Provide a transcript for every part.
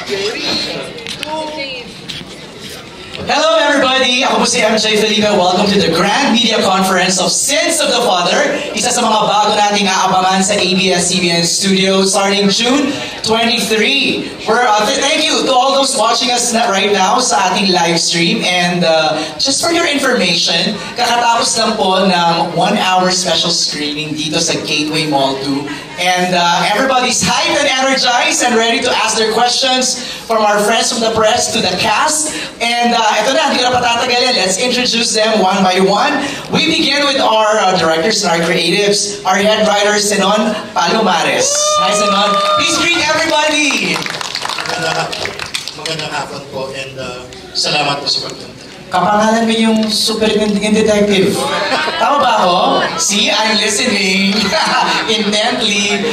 Hello everybody! Ako po si MJ Felipe. Welcome to the Grand Media Conference of Sins of the Father. Isa sa mga bago nating aabangan sa ABS-CBN Studios starting June 23. Thank you to all those watching us right now sa ating live stream. And just for your information, kakatapos lang po ng 1-hour special screening dito sa Gateway Mall 2. And everybody's hyped and energized and ready to ask their questions from our friends from the press to the cast. And ito na, hindi ko na patatagalin. Let's introduce them one by one. We begin with our directors and our creatives, our head writer, Senon Palomares. Hi, Senon. Please greet everybody. Magandang hapon po and salamat po sa pagpunta. Kapangalan mo yung Superintendent Detective. Tama ba ako? See, I'm listening intently.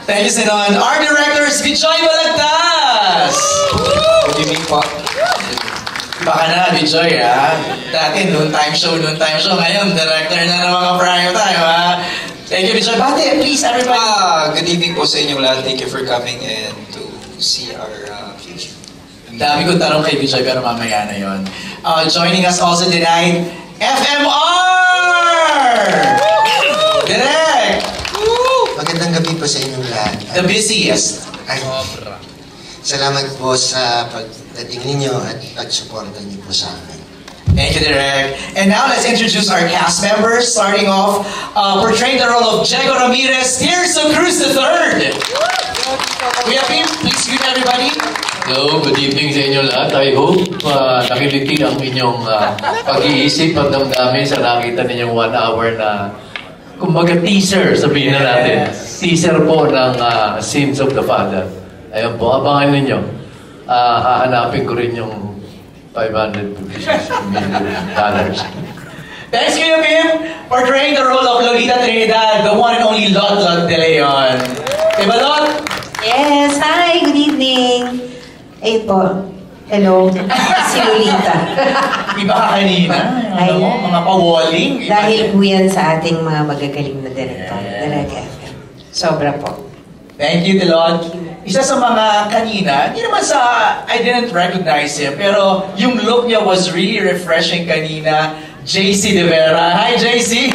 Thank you, Senon. Our directors, Bijoy Balagtas! Good evening po. Baka na, Bijoy, ha? Dati, noon time show. Ngayon, director na ng mga prime time, ha? Thank you, Bijoy. Bate, please, everybody. Good evening po sa inyong lahat. Thank you for coming and to see our future. Dami kong tanong kay Bijoy, pero mamaya na yun. Joining us also tonight, FMR! Direk! Magandang gabi po sa inyong lahat. The busiest. Ay, salamat po sa pagdating ninyo at pagsuporta niyo po sa amin. Thank you, Direk. And now let's introduce our cast members, starting off portraying the role of Diego Ramirez, Tirso Cruz III. We have him. Please greet everybody. Hello, good evening sa inyo lahat. I hope nakiliti ang inyong pag-iisip at damdamin sa nakita ninyong 1 hour na kumbaga teaser, sabihin na natin. Teaser po ng Sins of the Father. Ayun po, abangan ninyo. Hahanapin ko rin yung $556 million. Thanks, Kuya Pim, portraying the role of Lolita Trinidad, the one and only Lot Lot De Leon. Diba, Lot? Yes, hi, good evening. Ayun po, hello, si Lolita. Iba ka kanina, ano mo, mga pa-walling. Dahil po yan sa ating mga magagaling na director. Talaga. Sobra po. Thank you, Delon. Isa sa mga kanina, hindi naman sa, I didn't recognize him, pero yung look niya was really refreshing kanina. JC De Vera. Hi, JC!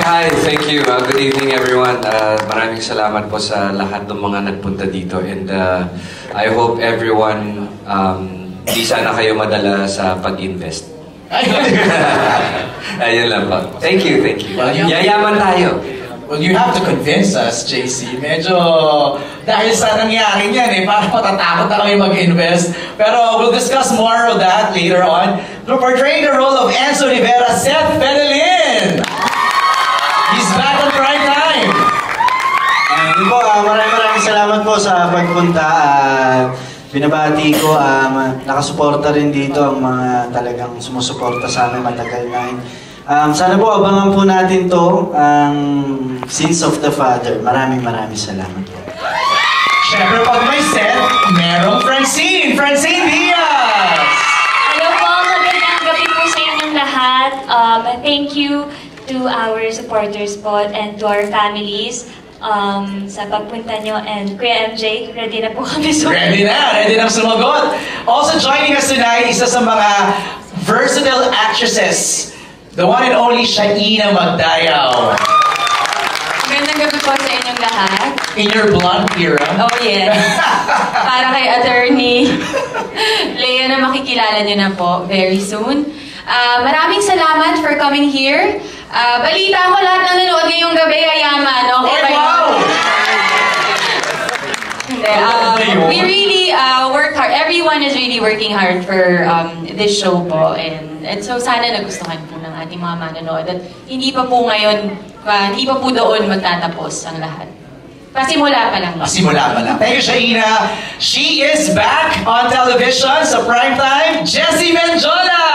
Hi, thank you. Good evening, everyone. Maraming salamat po sa lahat ng mga nagpunta dito. And I hope everyone, di sana kayo madala sa pag-invest. Ayun lang po. Thank you, thank you. Yayaman tayo. Well, you have to convince us, JC. Medyo, dahil sa nangyari niyan parang matatakot na kami mag-invest. Pero we'll discuss more of that later on. Through portraying the role of Enzo Rivera, Seth Fenelin. He's back on prime time. Maraming salamat po sa pagpunta. Binabati ko, nakasuporta rin dito ang mga talagang sumusuporta sa amin matagal na. Sana po abangan po natin to ang Sins of the Father. Maraming salamat po. Siyempre pag may set, merong Francine! Francine Diaz! Hello po, magandang gabi po sa inyong lahat. Thank you to our supporters po and to our families sa pagpunta nyo. And Kuya MJ, ready na po kami sumagot. Ready na sumagot. Also joining us tonight, isa sa mga versatile actresses, the one and only Shaina Magdayaw. Magandang gabi po sa inyong lahat. In your blonde era. Oh yes. Para kay Attorney Lea na makikilala niyo na po very soon. Maraming salamat for coming here. Balita ko lahat ng nanood ngayong gabi ay yaman. Okay ba yun? We really worked hard. Everyone is really working hard for this show po. And so sana nagustuhan po ng ating mga manonood. At hindi pa po ngayon, hindi pa po doon magtatapos ang lahat. Pasimula pa lang. Pasimula pa lang. Thank you, Shaina. She is back on television sa primetime, Jessie Menjola!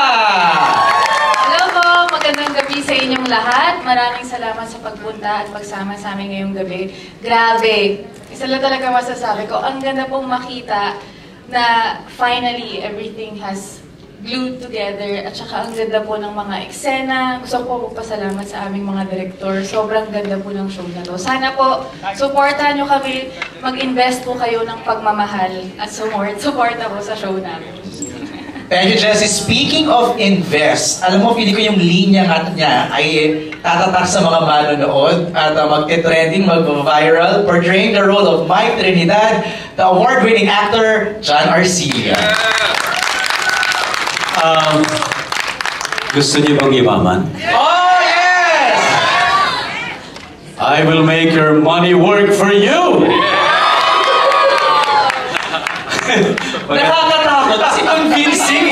Hello po, magandang gabi sa inyong lahat. Maraming salamat sa pagpunta at pagsama sa amin ngayong gabi. Grabe, isa lang talaga masasabi ko, ang ganda pong makita na finally everything has glued together at saka ang ganda po ng mga eksena. Gusto ko po magpasalamat sa aming mga direktor. Sobrang ganda po ng show na to. Sana po, supportahan nyo kami, mag-invest po kayo ng pagmamahal at supporta po sa show namin. Thank you, Jessie. Speaking of invest, alam mo, pili ko yung linya niya ay tatatak sa mga manonood at magte-trending, mag-viral, portraying the role of Mike Trinidad, the award-winning actor, John Arcilla. Gusto niyo bang yumaman? Oh, yes! I will make your money work for you! Nakakatakot kasi convincing.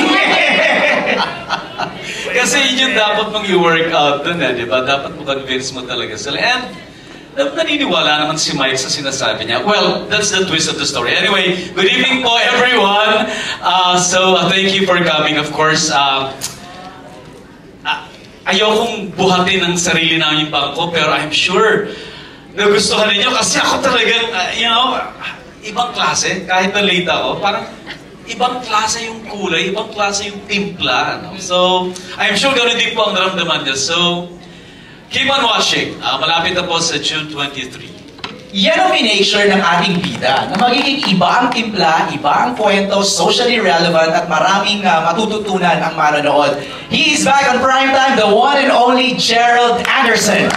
Kasi yun yung dapat mong i-work out dun di ba? Dapat mo convince mo talaga sila. And naniniwala naman si Mike sa sinasabi niya. Well, that's the twist of the story. Anyway, good evening po everyone. Thank you for coming. Of course, ayokong buhatin ang sarili namin bangko, pero I'm sure nagustuhan ninyo kasi ako talagang, ibang klase. Kahit na late ako, parang ibang klase yung kulay, ibang klase yung timpla. So, I'm sure gano'n din po ang naramdaman niya. So, keep on watching. Malapit na po sa June 23. Yan ang minake-sure ng ating bida na magiging iba ang timpla, iba ang kwento, socially relevant at maraming matututunan ang manonood. He is back on primetime, the one and only Gerald Anderson.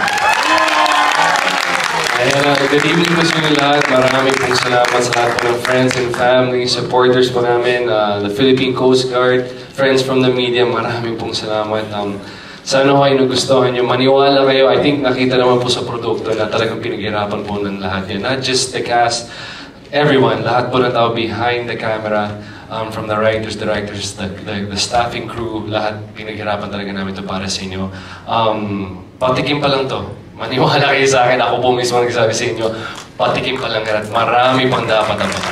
Good evening po sa inyo lahat. Maraming pong salamat sa lahat po ng friends and family, supporters po namin, the Philippine Coast Guard, friends from the media, maraming pong salamat. Sana ko ay nagustuhan nyo. Maniwala kayo. I think nakita naman po sa produkto na talagang pinaghirapan po ng lahat yan. Not just the cast, everyone. Lahat po na tao behind the camera. From the writers, directors, the staffing crew. Lahat pinaghirapan talaga namin ito para sa inyo. Patikim pa lang to. Maniwala kayo sa akin. Ako po mismo nagsabi sa inyo. Patikim pa lang at marami pang dapat ang mga.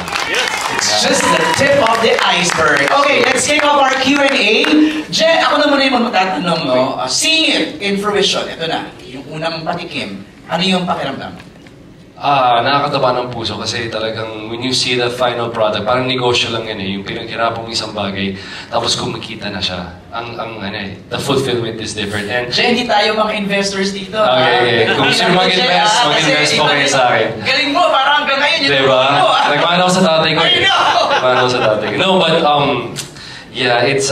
It's just the tip of the iceberg. Okay, let's kick off our Q&A. Jen, ako na muna yung magtatanong, no? Seeing it in fruition, ito na, yung unang patikim, ano yung pakiramdam? Nakakataba ng puso kasi talagang when you see the final product, parang negosyo lang yan yung pinaghirapan mong isang bagay, tapos kumikita na siya. The fulfillment is different. And Jen, hindi tayo mga investors dito. Okay. Kung gusto mag-invest po kayo sa akin. Galing mo, parang hanggang ngayon yung diba? Nagmana ako sa tatay ko. Nagmana ako sa tatay ko. No, but yeah, it's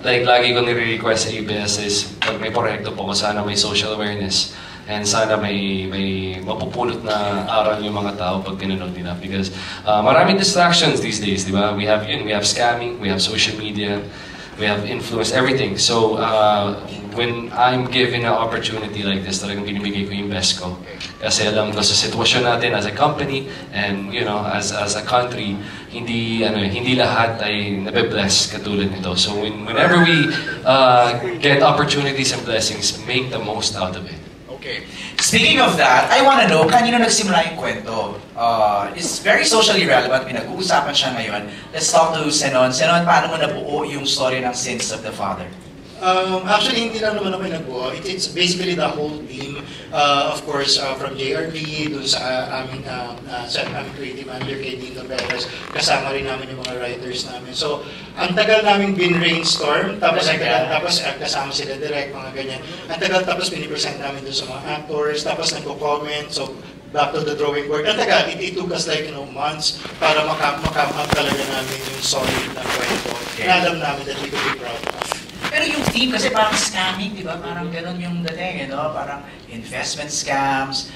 like lagi ko nire-request sa ABS is pag may proyekto po ko, sana may social awareness. And sana may mapupulot na aral yung mga tao pag pinanood nila. Because maraming distractions these days, di ba? We have scamming, we have social media, we have influence, everything. So when I'm given an opportunity like this, talagang binibigay ko yung best ko. Kasi alam ko sa sitwasyon natin as a company and as a country, hindi lahat ay nabe-bless katulad nito. So whenever we get opportunities and blessings, make the most out of it. Okay. Speaking of that, I want to know, kanino nagsimula yung kwento? It's very socially relevant, pinag-uusapan siya ngayon. Let's talk to Senon. Senon, paano mo nabuo yung story ng Sins of the Father? Actually, hindi lang naman ako nagbuo. It's basically the whole team. Of course, from JRP, dun sa aming creative manager kay Dino Perez, kasama rin namin yung mga writers namin. So, ang tagal namin bin-brainstorm, tapos kasama sila direct, mga ganyan. Ang tagal tapos pinipresent namin dun sa mga actors, tapos nagko-comment, so back to the drawing board. Ang tagal, it took us like months para makam up talaga namin yung solid na kwento. Na alam namin that we could be proud of. Pero yung theme kasi parang scamming, di ba? Parang ganun yung dating, Parang investment scams.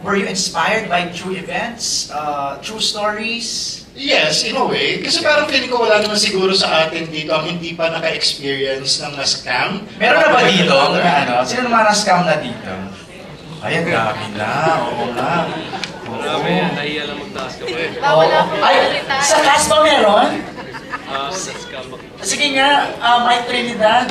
Were you inspired by true events, true stories? Yes, in a way. Kasi parang feeling ko wala naman siguro sa atin dito ang hindi pa naka-experience ng na-scam. Meron na ba dito? Sino naman na-scam na dito? Ay, ang dami na. Oo nga. Marami yan. Nahiya lang magtaas ka ba Ay, sa taas pa meron? Sige nga, Mike Trinidad.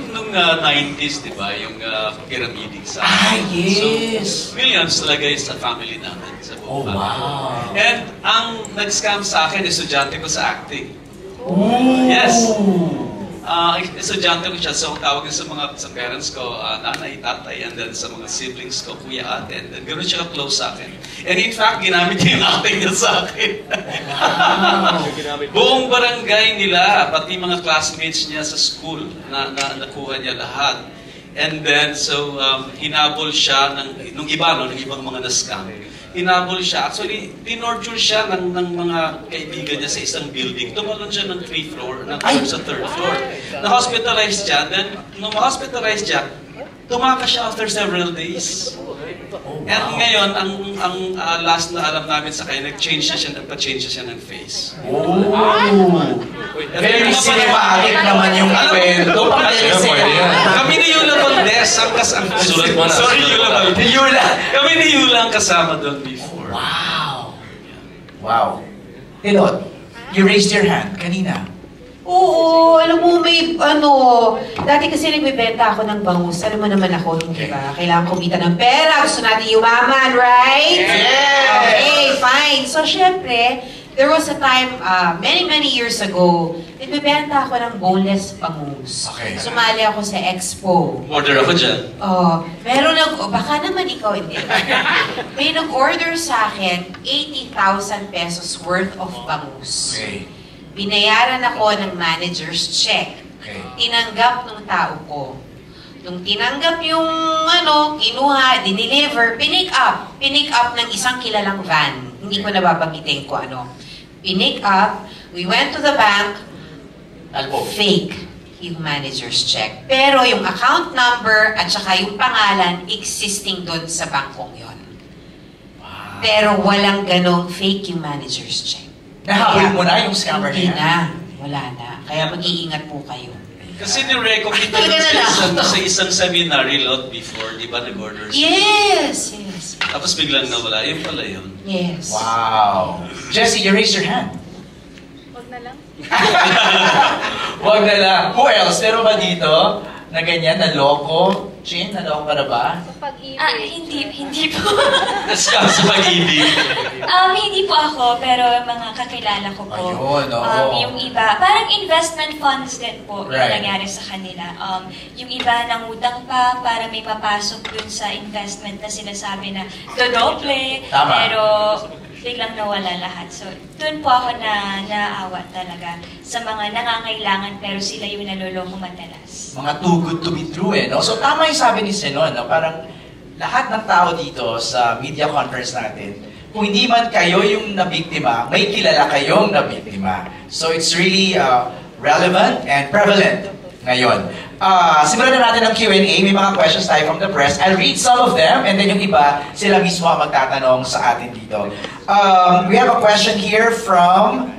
Nung 90s, di ba? Yung pyramiding sa yes! So, millions talaga sa family namin. Sa oh, wow! And ang nag-scam sa akin, estudyante ko sa acting. Ooh. Yes! estudyante ko siya, so tawag sa parents ko, nanay, tatay, and then sa mga siblings ko, kuya, ate, and then gano'n siya close sa akin. And in fact, ginamit niya yung acting niya sa akin. Buong barangay nila, pati mga classmates niya sa school, nakuha niya lahat. And then, so, hinabol siya nung ibang mga na-scam. Hinabol siya. Actually, tinorture siya ng mga kaibigan niya sa isang building. Tumalon siya ng 3rd floor, sa 3rd floor. Na-hospitalized siya. Then, nung ma-hospitalized siya, tumakas siya after several days. And ngayon, ang last na alam namin sa kanya, nagpa-change siya ng face. Oh! Very cinematic naman yung kwento. Kami ni Yula Valdez ang kasama. Sulat mo na. Sorry, Yula Valdez. Yula. Kami ni Yula ang kasama doon before. Wow! Wow. Hilot, you raised your hand kanina. Oo, alam mo, may dati kasi nagbibenta ako ng bangus. Alam mo naman ako, hindi ba? Kailangan kumita ng pera. Gusto natin yumaman, right? Yeah! Okay, fine. So, syempre, there was a time, many years ago, nagbibenta ako ng boneless bangus. Okay. Sumali ako sa expo. Order ako dyan. Baka naman ikaw hindi. May nag-order sa akin 80,000 pesos worth of bangus. Okay. Binayaran ako ng manager's check. Okay. Tinanggap ng tao ko. Nung tinanggap yung kinuha, dineliver, pinick up. Pinick up ng isang kilalang van. Hindi ko nababanggitin ko ano. Pinick up, we went to the bank, fake yung manager's check. Pero yung account number at saka yung pangalan existing doon sa bangkong yon. Wow. Pero walang ganong fake yung manager's check. Nahabol mo na yung scammer niya? Hindi na. Wala na. Kaya mag-iingat po kayo. Kasi ni-reco kita sa isang seminary lot before, di ba nag-order siya? Yes! Tapos biglang nawala. Yun pala yun. Yes. Wow! Jessie, you raised your hand. Huwag na lang. Huwag na lang. Who else? Meron ba dito na ganyan, na loko? Chin, naloko ka na ba? Sa pag-ibig. Hindi po. Scam sa pag-ibig. Hindi po ako, pero mga kakilala ko po. Ayun, oo. Yung iba, parang investment funds din po yung Right. nangyari sa kanila. Yung iba nangutang pa para may papasok dun sa investment na sinasabi na dodoble, Tama. pero biglang nawala lahat. So, dun po ako naawa talaga sa mga nangangailangan pero sila yung naloloko madalas. Mga too good to be true no? So tama yung sabi ni Senon, no? Parang lahat ng tao dito sa media conference natin, kung hindi man kayo yung nabiktima, may kilala kayong nabiktima. So it's really relevant and prevalent ngayon. Simulan na natin ang Q&A. May mga questions tayo from the press. I'll read some of them and then yung iba, sila mismo ang magtatanong sa atin dito. We have a question here from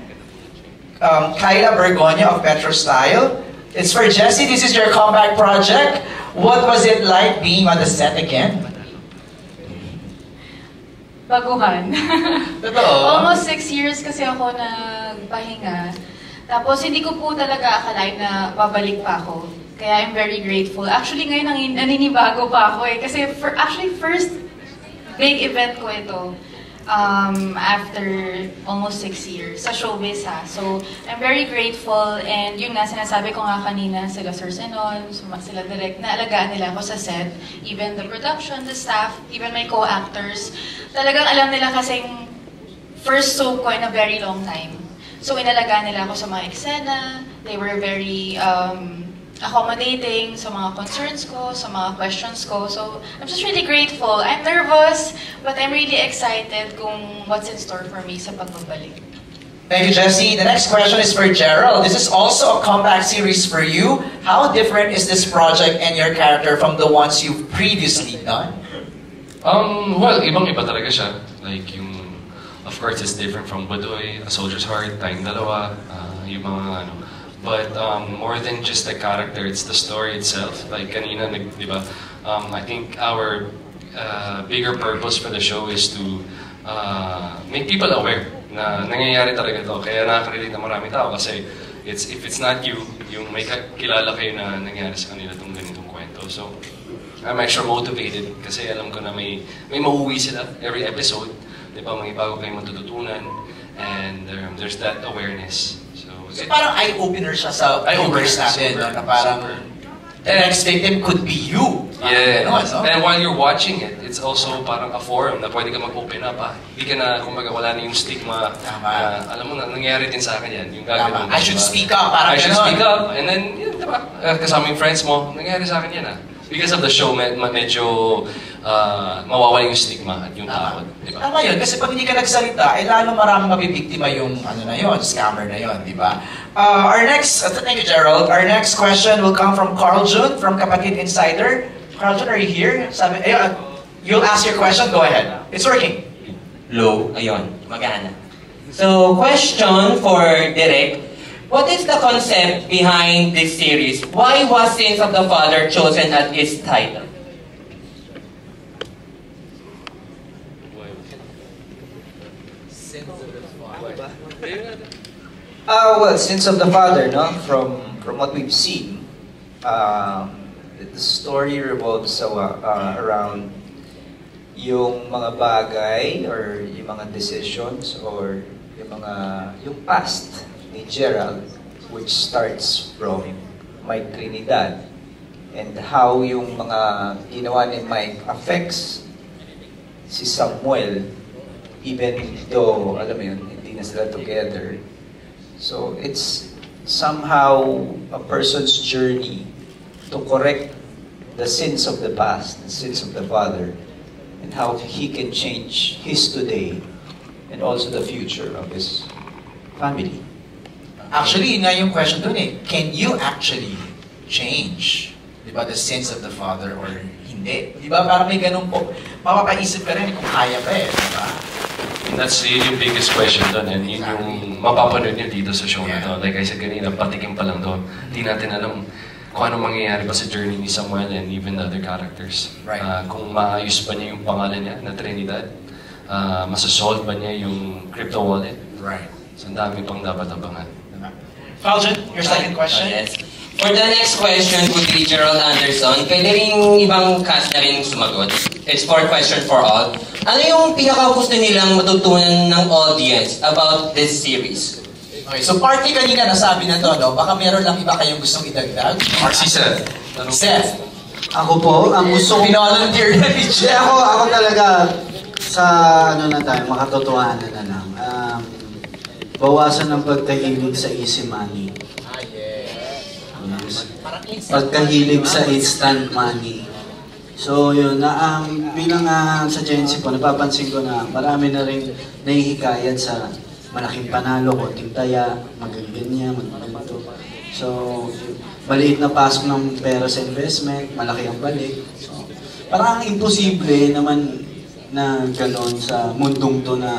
Kyla Bergonia of Petro Style. It's for Jessie. This is your comeback project. What was it like being on the set again? Baguhan. Totoo? Almost 6 years kasi ako nagpahinga. Tapos hindi ko po talaga akalain na babalik pa ako. Kaya I'm very grateful. Actually ngayon naninibago pa ako eh. Kasi first big event ko ito. After almost 6 years sa showbiz ha. So, I'm very grateful and yun nga sinasabi ko nga kanina sila Sir Senon, sila direct na alagaan nila ako sa set. Even the production, the staff, even my co-actors. Talagang alam nila kasing first soap ko in a very long time. So, inalagaan nila ako sa mga eksena. They were very accommodating sa mga concerns ko, sa mga questions ko. So, I'm just really grateful. I'm nervous, but I'm really excited kung what's in store for me sa pagbabalik. Thank you, Jessie. The next question is for Gerald. This is also a comeback series for you. How different is this project and your character from the ones you've previously done? Well, ibang-iba talaga siya. Like of course, it's different from Baduy, A Soldier's Heart, Tayong Dalawa, yung mga But more than just the character, it's the story itself. Like kanina, di ba? I think our bigger purpose for the show is to make people aware na nangyayari talaga ito. Kaya nakaka-relate na maraming tao kasi if it's not you, yung may kilala kayo na nangyari sa kanila itong ganitong kwento. So, I'm extra motivated kasi alam ko na may mauwi sila every episode. Di ba? May bago kayong matututunan and there's that awareness. So, So parang eye-opener siya sa viewers natin, no? Na parang the next victim could be you. Yeah, and while you're watching it, it's also parang a forum na pwede ka mag-open up. Hindi ka na, kumbaga, wala na yung stigma. Alam mo na, nangyari din sa akin yan. Yung gagawin. I should speak up, parang I should speak up, and then, yun, diba? Kasama yung friends mo, nangyari sa akin yan Because of the show, medyo mawawala yung stigma at yung takot. Diba? Tama yun, kasi pag hindi ka nagsalita, lalo maraming mabibiktima yung scammer na yun, di ba? Our next, thank you Gerald, our next question will come from Carl Jun from Kapatid Insider. Carl Jun, are you here? Sabi, you'll ask your question, go ahead. It's working. Low, ayun, magana. So, question for Direk. What is the concept behind this series? Why was Sins of the Father chosen as its title? Well, Sins of the Father, no? From what we've seen, the story revolves around yung mga bagay or yung mga decisions or yung past ni Gerald, which starts from Mike Trinidad, and how yung mga ginawa ni Mike affects si Samuel, even though, alam mo yun, hindi na sila together. So it's somehow a person's journey to correct the sins of the past, the sins of the father, and how he can change his today and also the future of his family. Actually, yun nga yung question dun can you actually change, di ba, the sins of the father or hindi? Di ba, parang may ganun po, mapapaisip ka rin kung kaya pa di ba? And that's yung biggest question doon, and yun yung mapapanood nyo dito sa show na to. Like I said kanina, patikim pa lang doon. Hindi natin alam kung ano mangyayari ba sa journey ni Samuel and even the other characters. Right. Kung maayos pa niya yung pangalan niya na Trinidad, masasolve ba niya yung crypto wallet. Right. So, ang dami pang dapat abangan. Falcon, your second question? Yes. For the next question would be Gerald Anderson. Pwede rin ibang cast na rin sumagot. It's for question for all. Ano yung pinaka-gusto nilang matutunan ng audience about this series? Okay, so party kanina nasabi na to, no? Baka meron lang iba kayong gustong idagdag? Si Seth. Seth. Ako po, ang gusto ko... Pinolunteer na ni Jeff. Ako talaga, sa makatotohanan na lang. Bawasan ng pagkahilig sa easy money. Pagkahilig sa instant money. So yun, bilang sa Gen Z po, napapansin ko na marami na rin nahihikayat sa malaking panalo, konting taya, magaganyan, magganito. So, maliit na pasok ng pera sa investment, malaki ang balik. So, parang imposible naman na gano'n sa mundong to na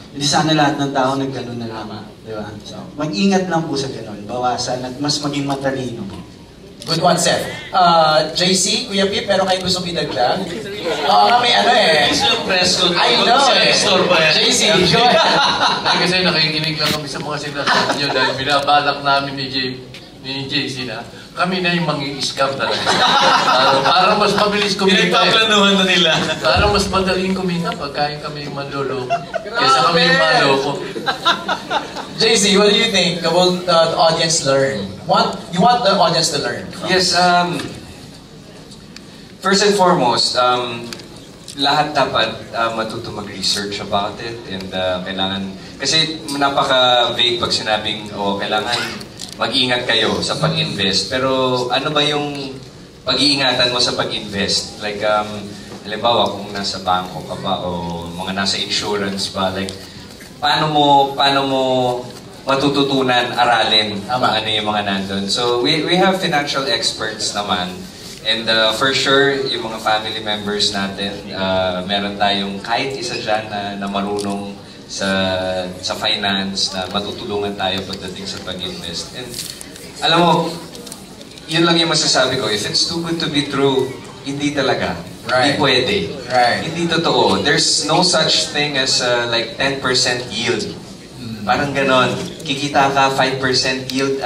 hindi sana lahat ng tao nagganon na lang. Di ba? So, mag-ingat lang po sa gano'n, bawasan at mas maging matalino po. Good one, Seth. JC, Kuya Pip, pero kayo gustong idagdag? Oo nga, may press con. I know JC, go ahead. Kasi nakikinig lang kami sa mga sinasabi nyo dahil binabalak namin ni JC na kami na yung mangi-scam talaga. Para mas mabilis kumita. Pinagpaplanuhan na nila. Para mas madaling kumita pagkain kami yung manloloko. Kesa kami yung manloko. JC, what do you think will the audience learn? You want the audience to learn? Yes, first and foremost, lahat dapat matuto mag-research about it and kailangan, kasi napaka-vague pag sinabing, kailangan mag-ingat kayo sa pag-invest. Pero ano ba yung pag-iingatan mo sa pag-invest? Like, halimbawa, kung nasa bangko ka ba o mga nasa insurance ba, like, paano mo matututunan, aralin kung ano yung mga nandun. So, we have financial experts naman. And for sure, yung mga family members natin, meron tayong kahit isa dyan na marunong sa finance, na matutulungan tayo pagdating sa pag-invest. And alam mo, yun lang yung masasabi ko, if it's too good to be true, hindi talaga. Hindi pwede. Hindi totoo. There's no such thing as like 10% yield. Parang ganon. Kikita ka 5% yield,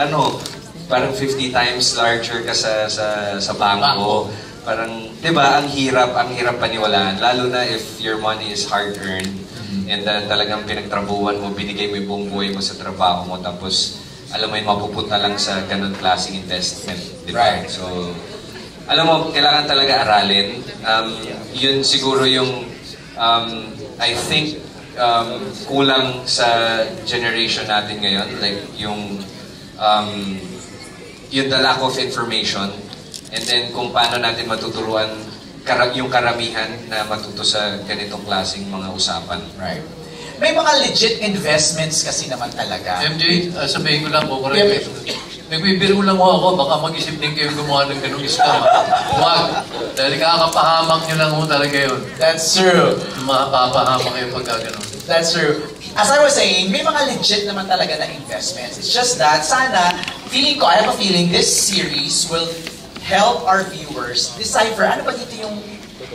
parang 50 times larger ka sa bangko. Parang, di ba, ang hirap paniwalaan. Lalo na if your money is hard-earned and talagang pinagtrabuhan mo, binigay mo yung buong buhay mo sa trabaho mo, tapos alam mo yun, mapupunta lang sa ganun klaseng investment, di ba? Right. So, alam mo, kailangan talaga aralin. Yun siguro yung, I think, kulang sa generation natin ngayon, like yung the lack of information, and then kung paano natin matuturuan yung karamihan na matuto sa ganitong klaseng mga usapan. Right. May mga legit investments kasi naman talaga. MJ, sabihin ko lang po, correct. Nagbibiro lang mo ako, baka mag-isip din kayo gumawa ng ganung scam. Huwag. Dahil kakapahamak nyo lang mo talaga yun. That's true. Mapapahamak kayo pagka ganun. That's true. As I was saying, may mga legit naman talaga na investments. It's just that, sana, I have a feeling this series will help our viewers decipher ano ba dito yung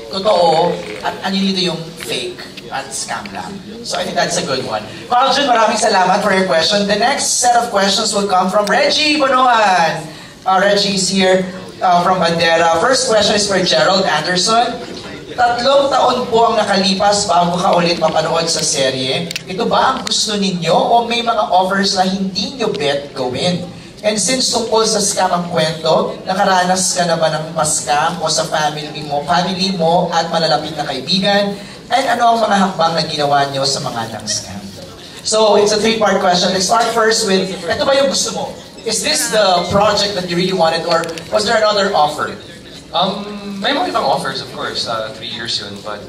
totoo at ano dito yung fake at scam lang. So I think that's a good one. Carl Jun, maraming salamat for your question. The next set of questions will come from Reggie Bonoan. Reggie's here from Bandera. First question is for Gerald Anderson. 3 taon po ang nakalipas bago ka ulit mapanood sa serye. Ito ba ang gusto ninyo o may mga offers na hindi nyo bet gawin? And since tungkol sa scam ang kwento, nakaranas ka na ba ng pa-scam o sa family mo at malalapit na kaibigan? And ano ang mga hakbang na ginawa nyo sa mga nang-scam? So, it's a 3-part question. Let's start first with, ito ba yung gusto mo? Is this the project that you really wanted or was there another offer? May mga ibang offers, of course. 3 years yun. But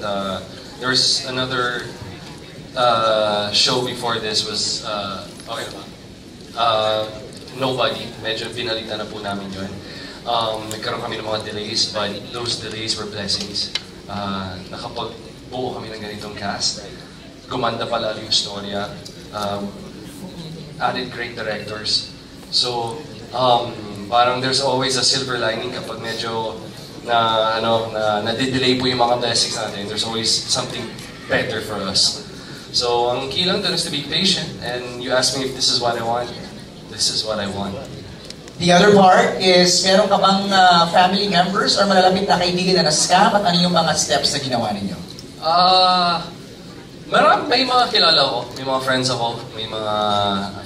there was another show before this was, okay na ba? Nobody. Medyo pinalitan na po namin yun. Nagkaroon kami ng mga delays, but those delays were blessings. Nakapagbuo kami ng ganitong cast. Gumanda pala yung storya. Added great directors. So, parang there's always a silver lining kapag medyo nadidelay po yung mga blessings natin. There's always something better for us. So, ang key lang dun is to be patient, and you ask me if this is what I want. This is what I want. The other part is, meron ka bang family members or malalapit na kaibigan na na-scam at ano yung mga steps na ginawa ninyo? May mga kilala ko, may mga friends ako, may mga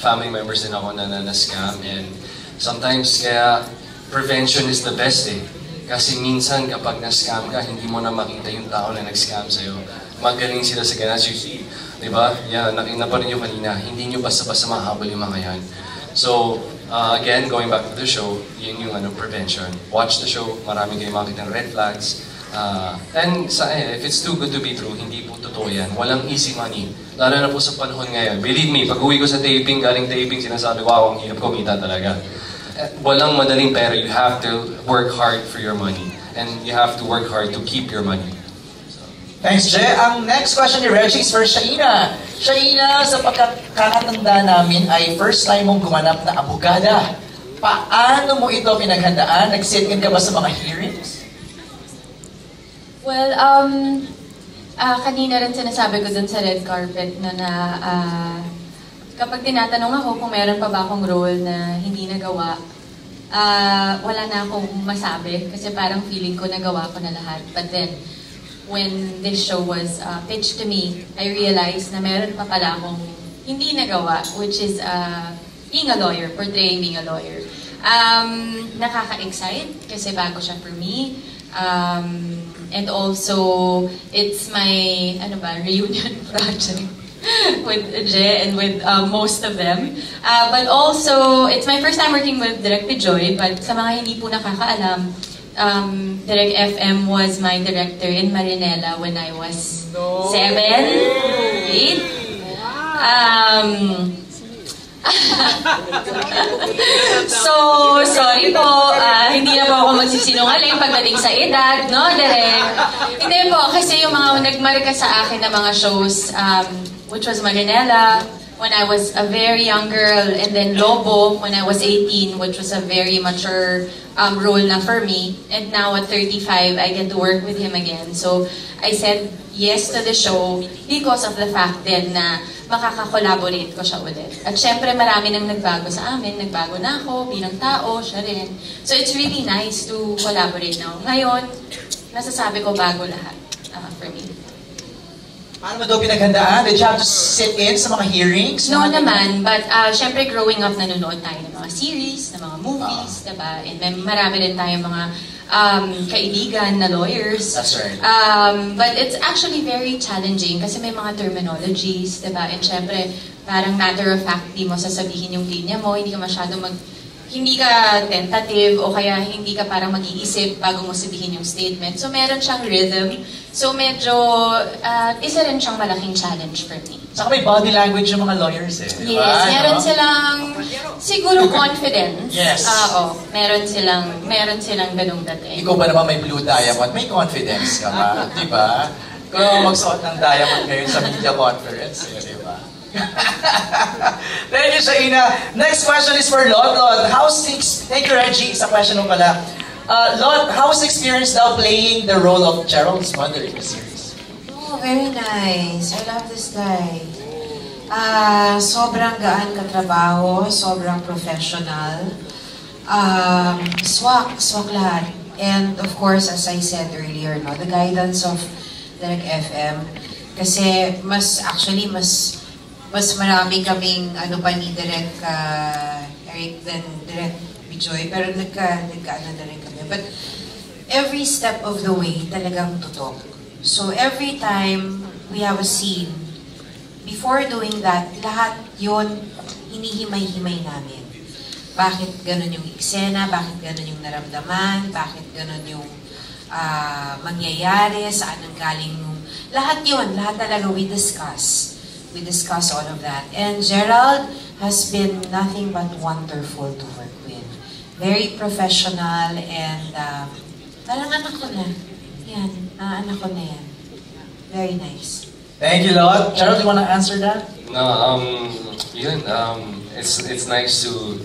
family members din ako na na-scam, and sometimes kaya prevention is the best eh. Kasi minsan kapag na-scam ka, hindi mo na makita yung tao na nag-scam sa'yo. Magaling sila sa ganas, you see. Diba? Yeah, nakita pa rin nyo kanina, hindi nyo basta-basta mahabol yung mga yan. So, again, going back to the show, yun yung prevention. Watch the show, marami kayong makikita ng red flags. And if it's too good to be true, hindi po totoo yan. Walang easy money. Lalo na po sa panahon ngayon. Believe me, pag uwi ko sa taping, galing taping, sinasabi, wow, ang hirap kumita talaga. Walang madaling pera. You have to work hard for your money. And you have to work hard to keep your money. Thanks, Jay. Ang next question ni Reggie is for Shaina. Shaina, sa pagkakatanda namin ay first time mong gumanap na abogada. Paano mo ito pinaghandaan? Nag-sit-in ka ba sa mga hearings? Well, kanina rin sinasabi ko dun sa red carpet na kapag tinatanong ako kung meron pa ba akong role na hindi nagawa, wala na akong masabi kasi parang feeling ko nagawa ko na lahat. But then, when this show was pitched to me, I realized na meron pa pala akong hindi nagawa, which is being a lawyer, portraying being a lawyer. Nakaka-excite kasi bago siya for me. And also, it's my reunion project with Jay and with most of them. But also, it's my first time working with Direk Pijoy, but sa mga hindi po nakakaalam, Direk FM was my director in Marinela when I was 7, 8. So, sorry po, hindi na po ako magsisinungaling pagdating sa edad, no, Direk? Hindi po, kasi yung mga nagmarka sa akin na mga shows, which was Marinela, when I was a very young girl, and then Lobo, when I was 18, which was a very mature role na for me. And now at 35, I get to work with him again. So, I said yes to the show because of the fact din na makaka-collaborate ko siya ulit. At syempre, marami nang nagbago sa amin. Nagbago na ako bilang tao, siya rin. So, it's really nice to collaborate now. Ngayon, nasasabi ko bago lahat for me. Paano mo daw pinaghandaan? Did you have to sit in sa mga hearings? No naman, but syempre growing up nanonood tayo ng mga series, ng mga movies, diba? And may marami rin tayong mga kaibigan na lawyers. That's right. But it's actually very challenging kasi may mga terminologies, diba? And syempre, parang matter of fact, di mo sasabihin yung linya mo, hindi ka tentative o kaya hindi ka parang mag-iisip bago mo sabihin yung statement. So meron siyang rhythm. So medyo, isa rin siyang malaking challenge for me. Saka may body language yung mga lawyers eh. Yes, meron silang siguro confidence. Yes. Meron silang ganung dating. Ikaw ba naman may blue diamond? May confidence ka ba? Di ba? Kung magsuot ng diamond ngayon sa media conference, di ba? Thank you, Shaina. Next question is for Lot. Thank you, Reggie. Sa question mo pala. Lot, how's experience now playing the role of Gerald's mother in the series? Oh, very nice. I love this guy. Sobrang gaan katrabaho, sobrang professional. Swak lahat. And of course, as I said earlier, no, the guidance of Direct FM. Kasi mas marami kaming ni Direk Eric than Direk Bijoy, pero nagka-ano na rin kami. But every step of the way talagang tutok. So every time we have a scene, before doing that, lahat yun hinihimay-himay namin. Bakit ganun yung eksena, bakit ganun yung naramdaman, bakit ganun yung mangyayari, saan ang galing yung... Lahat yun, lahat talaga we discuss. We discuss all of that. And Gerald has been nothing but wonderful to work with. Very professional and parang anak ko na. Yan, anak ko na yan. Very nice. Thank you, Lot. Gerald, you want to answer that? No, it's nice to,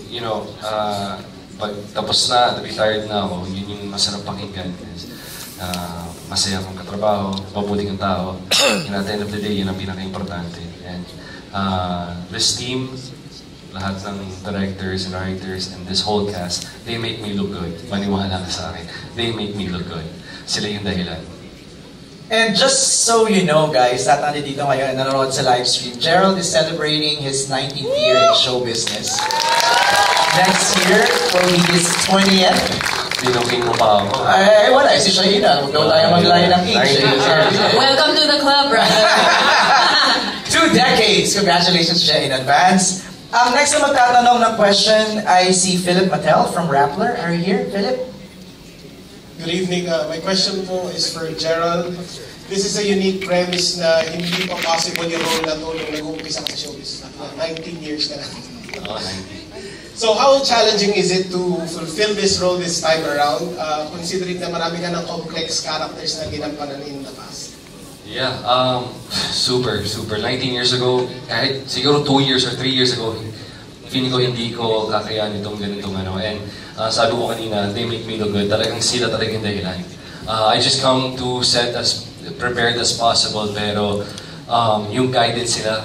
pag tapos na, retired na ako, yun yung masarap pakinggan. Masaya akong katrabaho, mabuting ang tao. And at the end of the day, yun ang pinaka-importante. And this team, lahat ng directors and writers and this whole cast, they make me look good. Maniwala ka sa akin. They make me look good. Sila yung dahilan. And just so you know, guys, at nandito ngayon and nanonood sa live stream, Gerald is celebrating his 19th year in show business. Next year will be his 20th. Binuking mo pa ako. Ay, wala. Si Shaina. Huwag daw tayo maglayo ng age. Welcome to the club, brother. 2 decades. Congratulations, Shai, in advance. Next na magtatanong ng question ay si Philip Mattel from Rappler. Are you here, Philip? Good evening. My question po is for Gerald. This is a unique premise na hindi pa possible yung role na to nung nag-uumpisa ka sa showbiz. 19 years na lang. So how challenging is it to fulfill this role this time around, considering na marami ka ng complex characters na ginampanan in the past? Yeah, super. 19 years ago, kahit siguro 2 years or 3 years ago, feeling ko hindi ko kakayanin itong ganitong ano. And sabi ko kanina, they make me look good. Talagang sila talaga yung dahilan. I just come to set as prepared as possible, pero yung guidance sila,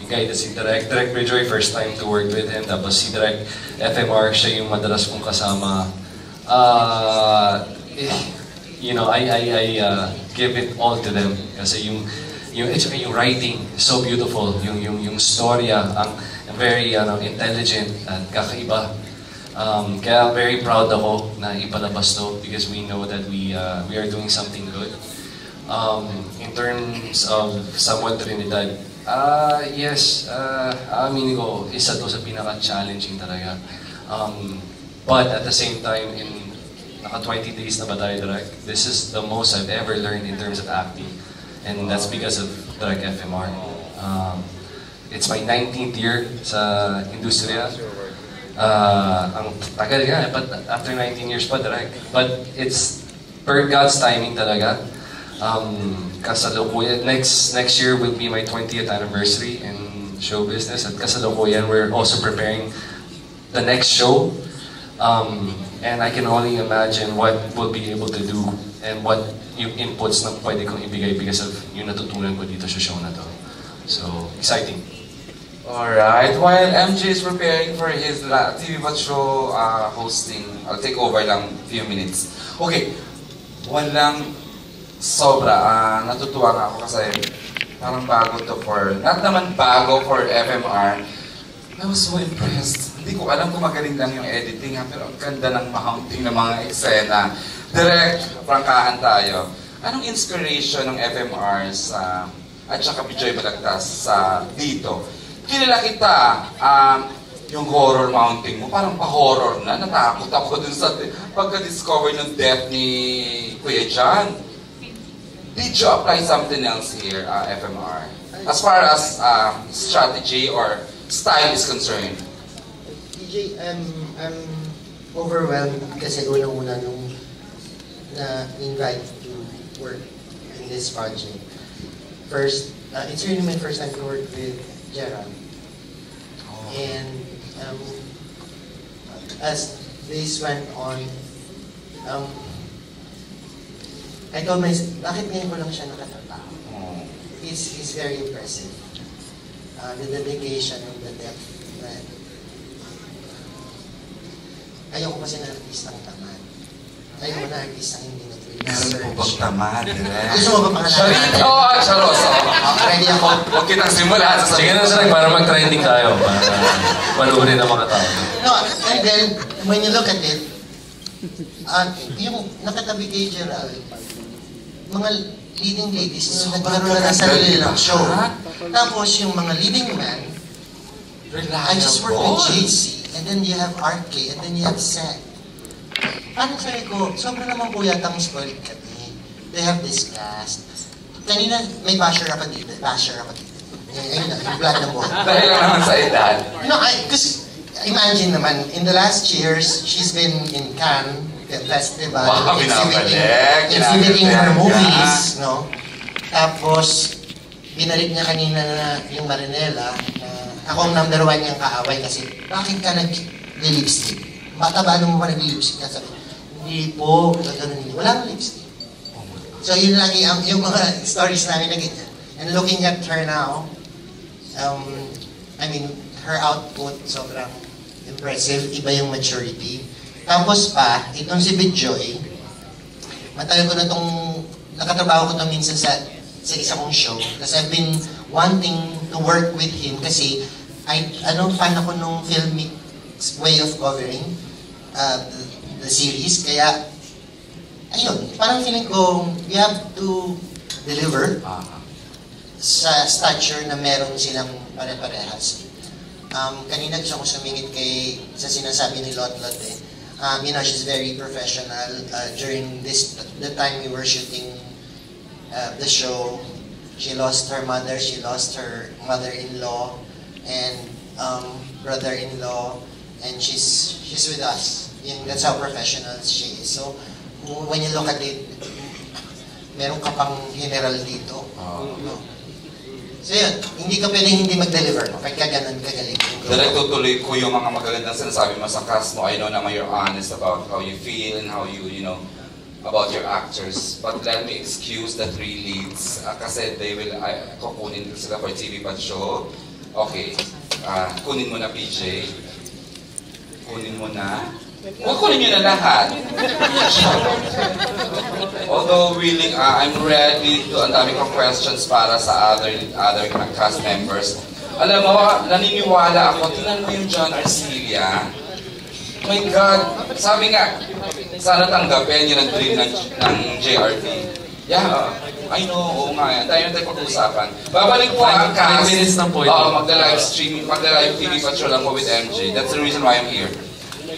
si Direk Bijoy, first time to work with him. Tapos si Direk FMR, siya yung madalas kong kasama. I give it all to them. Kasi yung writing, so beautiful. Yung storya, ang very intelligent at kakaiba. Kaya very proud ako na ipalabas to because we know that we are doing something good. In terms of Samuel Trinidad, yes, aminin ko, isa to sa pinaka-challenging talaga. But at the same time, in naka 20 days na ba tayo, Direk? This is the most I've ever learned in terms of acting. And that's because of Direk FMR. It's my 19th year sa industriya. Ang tagal nga, but after 19 years pa, Direk. But it's per God's timing talaga. Kasalukuyan, next year will be my 20th anniversary in show business. At kasalukuyan, we're also preparing the next show. And I can only imagine what we'll be able to do and what yung inputs na pwede kong ibigay because of yung natutunan ko dito sa show na to. So, exciting. Alright, while MJ is preparing for his TV Bat show hosting, I'll take over lang few minutes. Okay, walang sobra. Natutuwa nga ako kasi Parang bago to for, not naman bago for FMR. I was so impressed. Hindi ko alam kung magaling lang yung editing ha, pero ang ganda ng mounting ng mga eksena. Direct, prangkahan tayo. Anong inspiration ng FMR sa, at saka Bijoy Balagtas sa dito? Kilala kita, yung horror mounting mo, parang pa-horror na. Natakot ako dun sa pagka-discover ng death ni Kuya John. Did you apply something else here, FMR? As far as strategy or style is concerned? DJ, I'm overwhelmed kasi unang-una nung na-invite to work in this project. First, it's really my first time to work with Gerald. And as this went on, I told myself, bakit ngayon ko lang siya nakatatrabaho? He's very impressive. The dedication and the depth. Ayoko kasi na artistang tamad. Ayoko na artistang hindi nag-research. Meron po bang tamad? Gusto mo ba pangalaman? Charito! Charos! Ready ako. Huwag kitang simula. Sige na sir, para mag-trending tayo. Para manurin ang mga tao. No, and then, when you look at it, yung nakatabi kay Gerald, mga leading ladies na nagkaroon na ng sarili ng show. Tapos yung mga leading men, I just work with JC, and then you have RK, and then you have Seth. Parang sabi ko, sobrang naman po yatang spoiled kami. They have this cast. Kanina, may basher ako dito. Ayun na, yung blood ng buhay. Dahil lang naman sa edad. No, because imagine naman, in the last years, she's been in Cannes Festival, exhibiting her movies, no? Tapos, binalik niya kanina na yung Marinela, na ako ang number 1 niyang kaaway kasi, bakit ka nag-lipstick? Mataba mo ba nag-lipstick? Sabi, hindi po, gano'n, walang lipstick. So yun lang yung mga stories namin na ganyan. And looking at her now, I mean, her output, sobrang impressive, iba yung maturity. Tapos pa, itong si Bijoy, matagal ko na itong, nakatrabaho ko ito minsan sa isa kong show. Kasi I've been wanting to work with him kasi fan ako nung filmic way of covering the series. Kaya, ayun, parang feeling ko, we have to deliver sa stature na meron silang pare-parehas. Kanina gusto ko sumingit sa sinasabi ni Lot eh. You know, she's very professional. During the time we were shooting the show, she lost her mother, she lost her mother-in-law and brother-in-law, and she's with us. That's how professional she is. So when you look at it, meron ka pang general dito. No? So yun, hindi ka pwedeng hindi mag-deliver kapag ka ganun kagaling. Dahil tutuloy ko yung mga magagandang sinasabi mo sa cast mo. I know naman you're honest about how you feel and how you know, about your actors. But let me excuse the 3 leads kasi they will, kukunin sila for TV Pat Show. Okay, kunin mo na PJ. Kunin mo na. Kunin nyo na lahat. Although willing, I'm ready to, ang dami kong questions para sa other cast members. Alam mo, naniniwala ako, tingnan mo yung John Arcilia. Oh my God, sabi nga, sana tanggapin yun ang dream ng JRT. Yeah, I know, oo nga yan. Tayo tayo pag-usapan. Babalik po ang cast. 5 minutes na po ito. Magda-live streaming, magda-live TV patrol lang po with MJ. That's the reason why I'm here.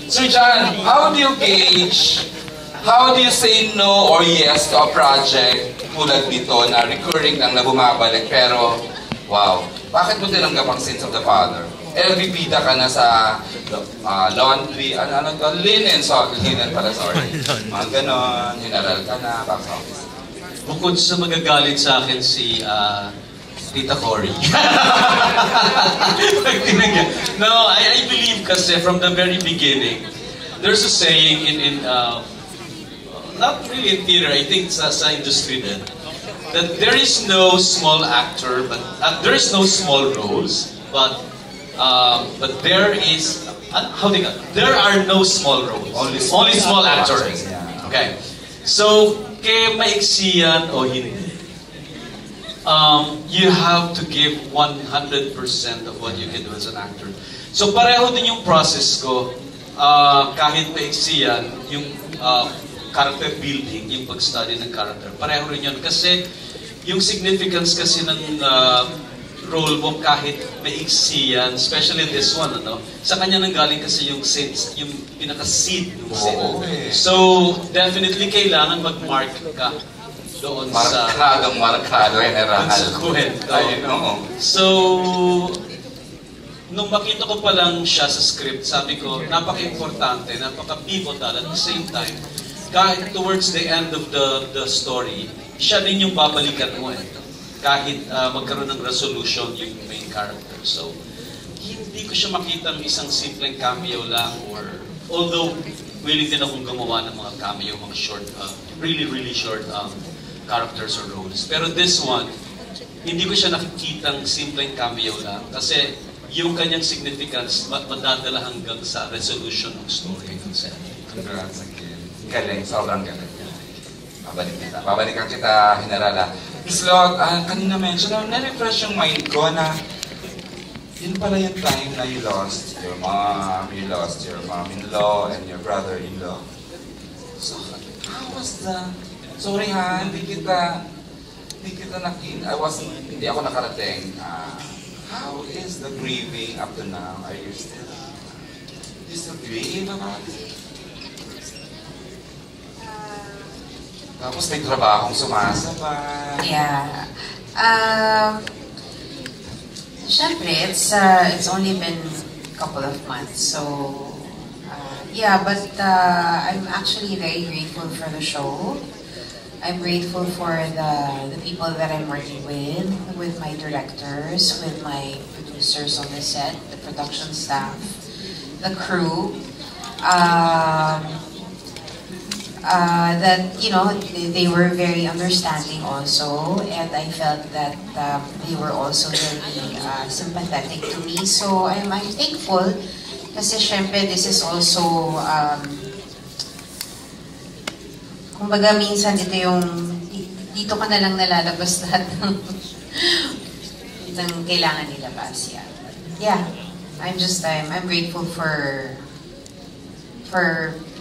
Sir John, how do you gauge, how do you say no or yes to a project tulad nito na recurring lang na bumabalik pero, wow, bakit mo tinanggap ang Sins of the Father? LVP ka na sa laundry, linen, linen pala, sorry. Mga ganon, hinaral ka na, box office. Bukod sa magagalit sa akin si Tita Cory. No, I believe kasi from the very beginning, there's a saying in not really in theater, I think sa industry din, that there is no small actor, but there is no small roles, but there is, there are no small roles, only small actors. Okay, so kaya maiksi yan o hindi, you have to give 100% of what you can do as an actor. So pareho din yung process ko, kahit paiksi yan, yung character building, yung pag-study ng character. Pareho rin yun kasi yung significance kasi ng role mo kahit maiksi yan, especially this one, sa kanya nanggaling kasi yung sense, yung pinaka-seed ng scene. So, definitely kailangan mag-mark ka doon sa... Markado, general. Sa kwento. I know. So, nung makita ko pa lang siya sa script, sabi ko, napaka-importante, napaka-pivotal, at the same time, kahit towards the end of the story, siya din yung babalikan mo kahit magkaroon ng resolution yung main character. So, hindi ko siya makita ng isang simpleng cameo lang, or although willing din akong gumawa ng mga cameo, mga short, really short characters or roles. Pero this one, hindi ko siya nakikitang simpleng cameo lang kasi yung kanyang significance madadala hanggang sa resolution ng story. Congrats again. Galing, sobrang galing. Babalikan kita, Generala. Slot, kanina mention, na-refresh yung mind ko na yun pala yung time na you lost your mom, you lost your mom-in-law, and your brother-in-law. So, how was the... Sorry ha, hindi kita hindi ako nakarating. How is the grieving up to now? Are you still grieving about it? Tapos may trabahong sumasabay. Yeah. Syempre, it's only been a couple of months, so yeah. But I'm actually very grateful for the show. I'm grateful for the people that I'm working with my directors, with my producers on the set, the production staff, the crew. That they were very understanding also, and I felt that they were also very sympathetic to me. So I'm thankful kasi syempre this is also kumbaga minsan dito ka na lang nalalabas lahat ng kailangan nilabas. Yeah, I'm grateful for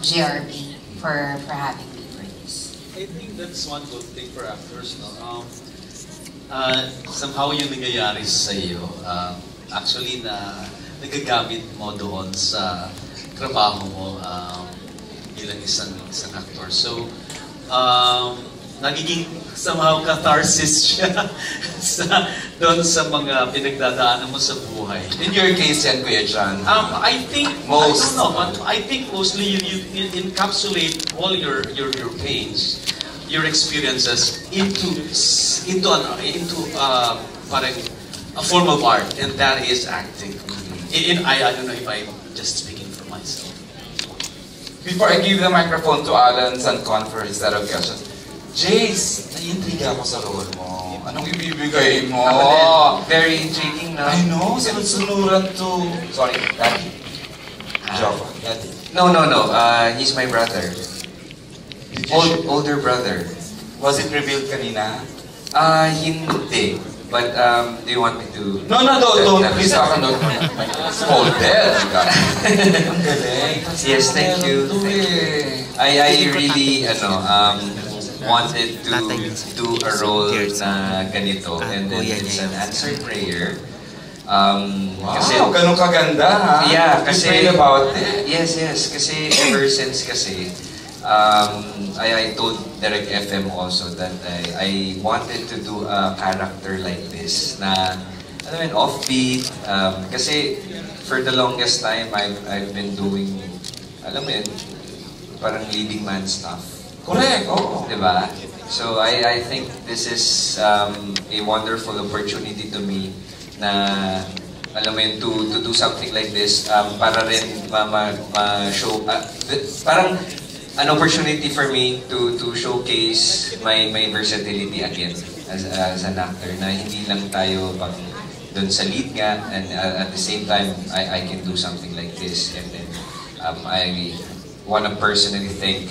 JRB. For having me for this. I think that's one good thing for actors, no? Somehow yung nangyayari sa iyo, actually nagagamit mo doon sa trabaho mo bilang isang actor. So, nagiging somehow catharsis siya doon sa mga pinagdadaanan mo sa buhay. In your case yan, Kuya John? I think I think mostly you encapsulate all your pains, your experiences into parang a form of art, and that is acting. I don't know if I'm just speaking for myself. Before I give the microphone to Alan Sancon for his set of questions, Jace, naiintriga ako sa role mo. Anong ibibigay mo? Very intriguing na. I know, sunod-sunuran to... Sorry, Daddy. Java, Daddy. No. He's my brother. Older brother. Was it revealed kanina? Hindi. But do you want me to... No, don't. Please, don't. Folded. Ang galing. Yes, thank you. I really, wanted to do a role na ganito, and then it's an answered prayer. Wow, ganun kaganda ha? Yeah, kasi... You prayed about it? Yes, kasi ever since kasi, I told Derek FM also that I wanted to do a character like this na, offbeat. Kasi for the longest time, I've been doing, parang leading man stuff. Correct, oo. Diba? So I think this is a wonderful opportunity to me na, to do something like this para rin ma-show, parang an opportunity for me to showcase my versatility again as an actor, na hindi lang tayo dun sa lead nga, and at the same time I can do something like this, and then I want to personally thank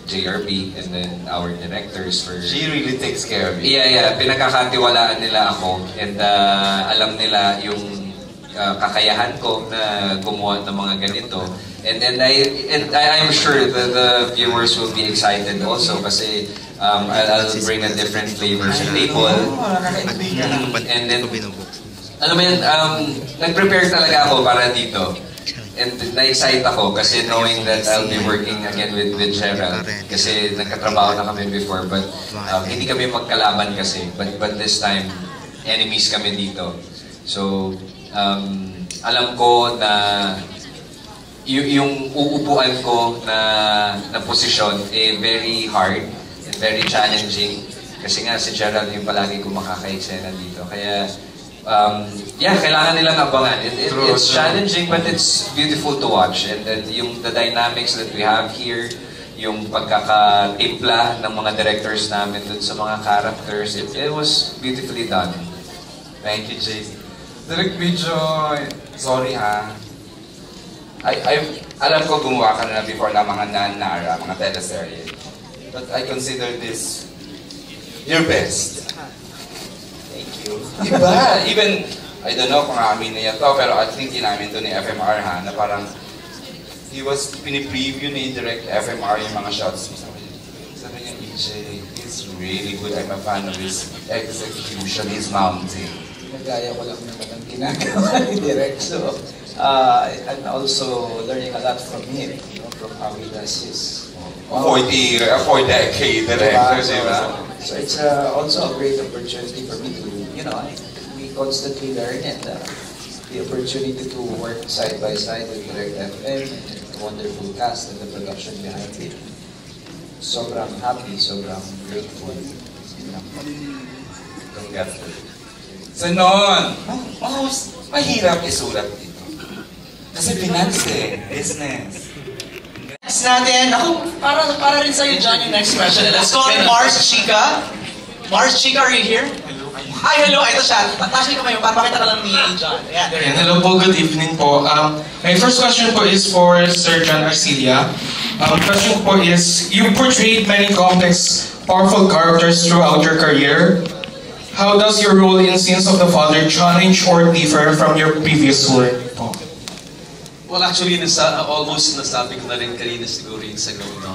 JRB and then our directors for... She really takes care of you. Yeah. Pinagkakatiwalaan nila ako and alam nila yung kakayahan ko na gumawa ng mga ganito. And then I'm sure the viewers will be excited also kasi I'll bring a different flavor sa table. And then, alam mo yan, nag-prepare talaga ako para dito. And na-excite ako kasi knowing that I'll be working again with Gerald. Kasi nagkatrabaho na kami before, but hindi kami magkalaban kasi. But this time, enemies kami dito. So, alam ko na yung uupuan ko na posisyon very hard and very challenging. Kasi nga si Gerald yung palagi ko makaka-eksena dito. Kaya, kailangan nilang abangan. It's challenging but it's beautiful to watch. And then the dynamics that we have here, yung pagkakatimpla ng mga directors namin dun sa mga characters, it was beautifully done. Thank you, Jay. Direct Video, sorry ha. Alam ko gumawa ka na before ng mga nanara, mga teleserye. But I consider this your best. Iba! Even, I don't know kung amin niya to, pero I think inamin to ni FMR ha, na parang pinipreview ni Direct FMR yung mga shots. Sabi niya, EJ, he's really good. I'm a fan of his execution, his mounting. Nagaya ko lang naman ang ginagawa ni Direct. So, I'm also learning a lot from him, from how he does his... For decade director, diba? So it's also a great opportunity for me to, we constantly learn and the opportunity to work side by side with Direct FM and the wonderful cast and the production behind it. Sobrang happy, sobrang grateful. So noon, mahirap isulat dito. Kasi finance business. Next natin, para rin sa'yo, John, yung next question. Let's call in Mars Chica. Mars Chica, are you here? Hi, hello, ito siya. Taas niyo kayo, para makita ka lang ni John. Yeah, there you go. Hello po, good evening po. My first question po is for Sir John Arcilla. Question po is, you portrayed many complex, powerful characters throughout your career. How does your role in Sins of the Father challenge or differ from your previous work po? Well, actually, almost nasabi ko na rin kanina siguro yung sagot, no?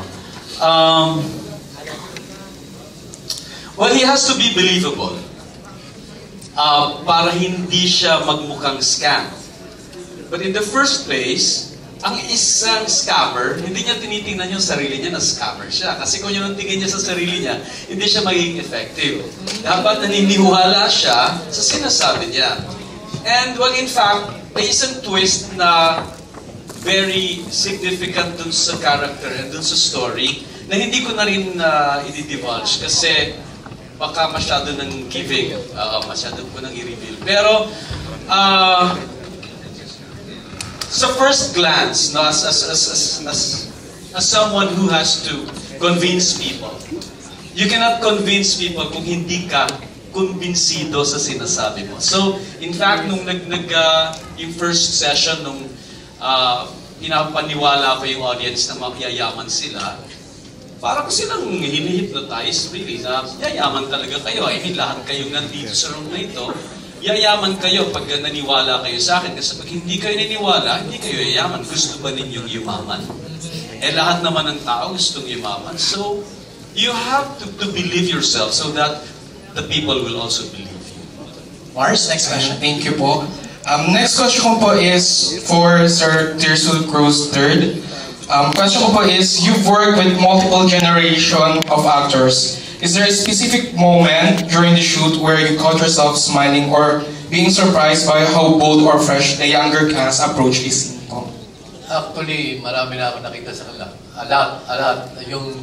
Well, he has to be believable. Para hindi siya magmukhang scam. But in the first place, ang isang scammer, hindi niya tinitingnan yung sarili niya na scammer siya. Kasi kung yun ang tingin niya sa sarili niya, hindi siya magiging effective. Dapat naniniwala siya sa sinasabi niya. And well, in fact, may isang twist na very significant dun sa character and dun sa story na hindi ko na rin i-divulge kasi baka masyado ng giving, masyado ko nang i-reveal. Pero, sa first glance, no, as someone who has to convince people, you cannot convince people kung hindi ka kumbinsido sa sinasabi mo. So, in fact, nung yung first session, nung pinapaniwala ko yung audience na mayayaman sila, parang silang hinihypnotize really na yayaman talaga kayo. I mean, lahat kayong nandito sa room na ito, yayaman kayo pag naniwala kayo sa akin. Kasi pag hindi kayo naniwala, hindi kayo yayaman. Gusto ba ninyong yumaman? Lahat naman ng tao gustong yumaman. So, you have to believe yourself so that the people will also believe you. Mars, next question. Thank you po. Next question po is for Sir Tirsul Cruz III. Question po is, you've worked with multiple generation of actors. Is there a specific moment during the shoot where you caught yourself smiling or being surprised by how bold or fresh the younger cast approach this scene po? Actually, marami na ako nakita sa kanila. A lot. Yung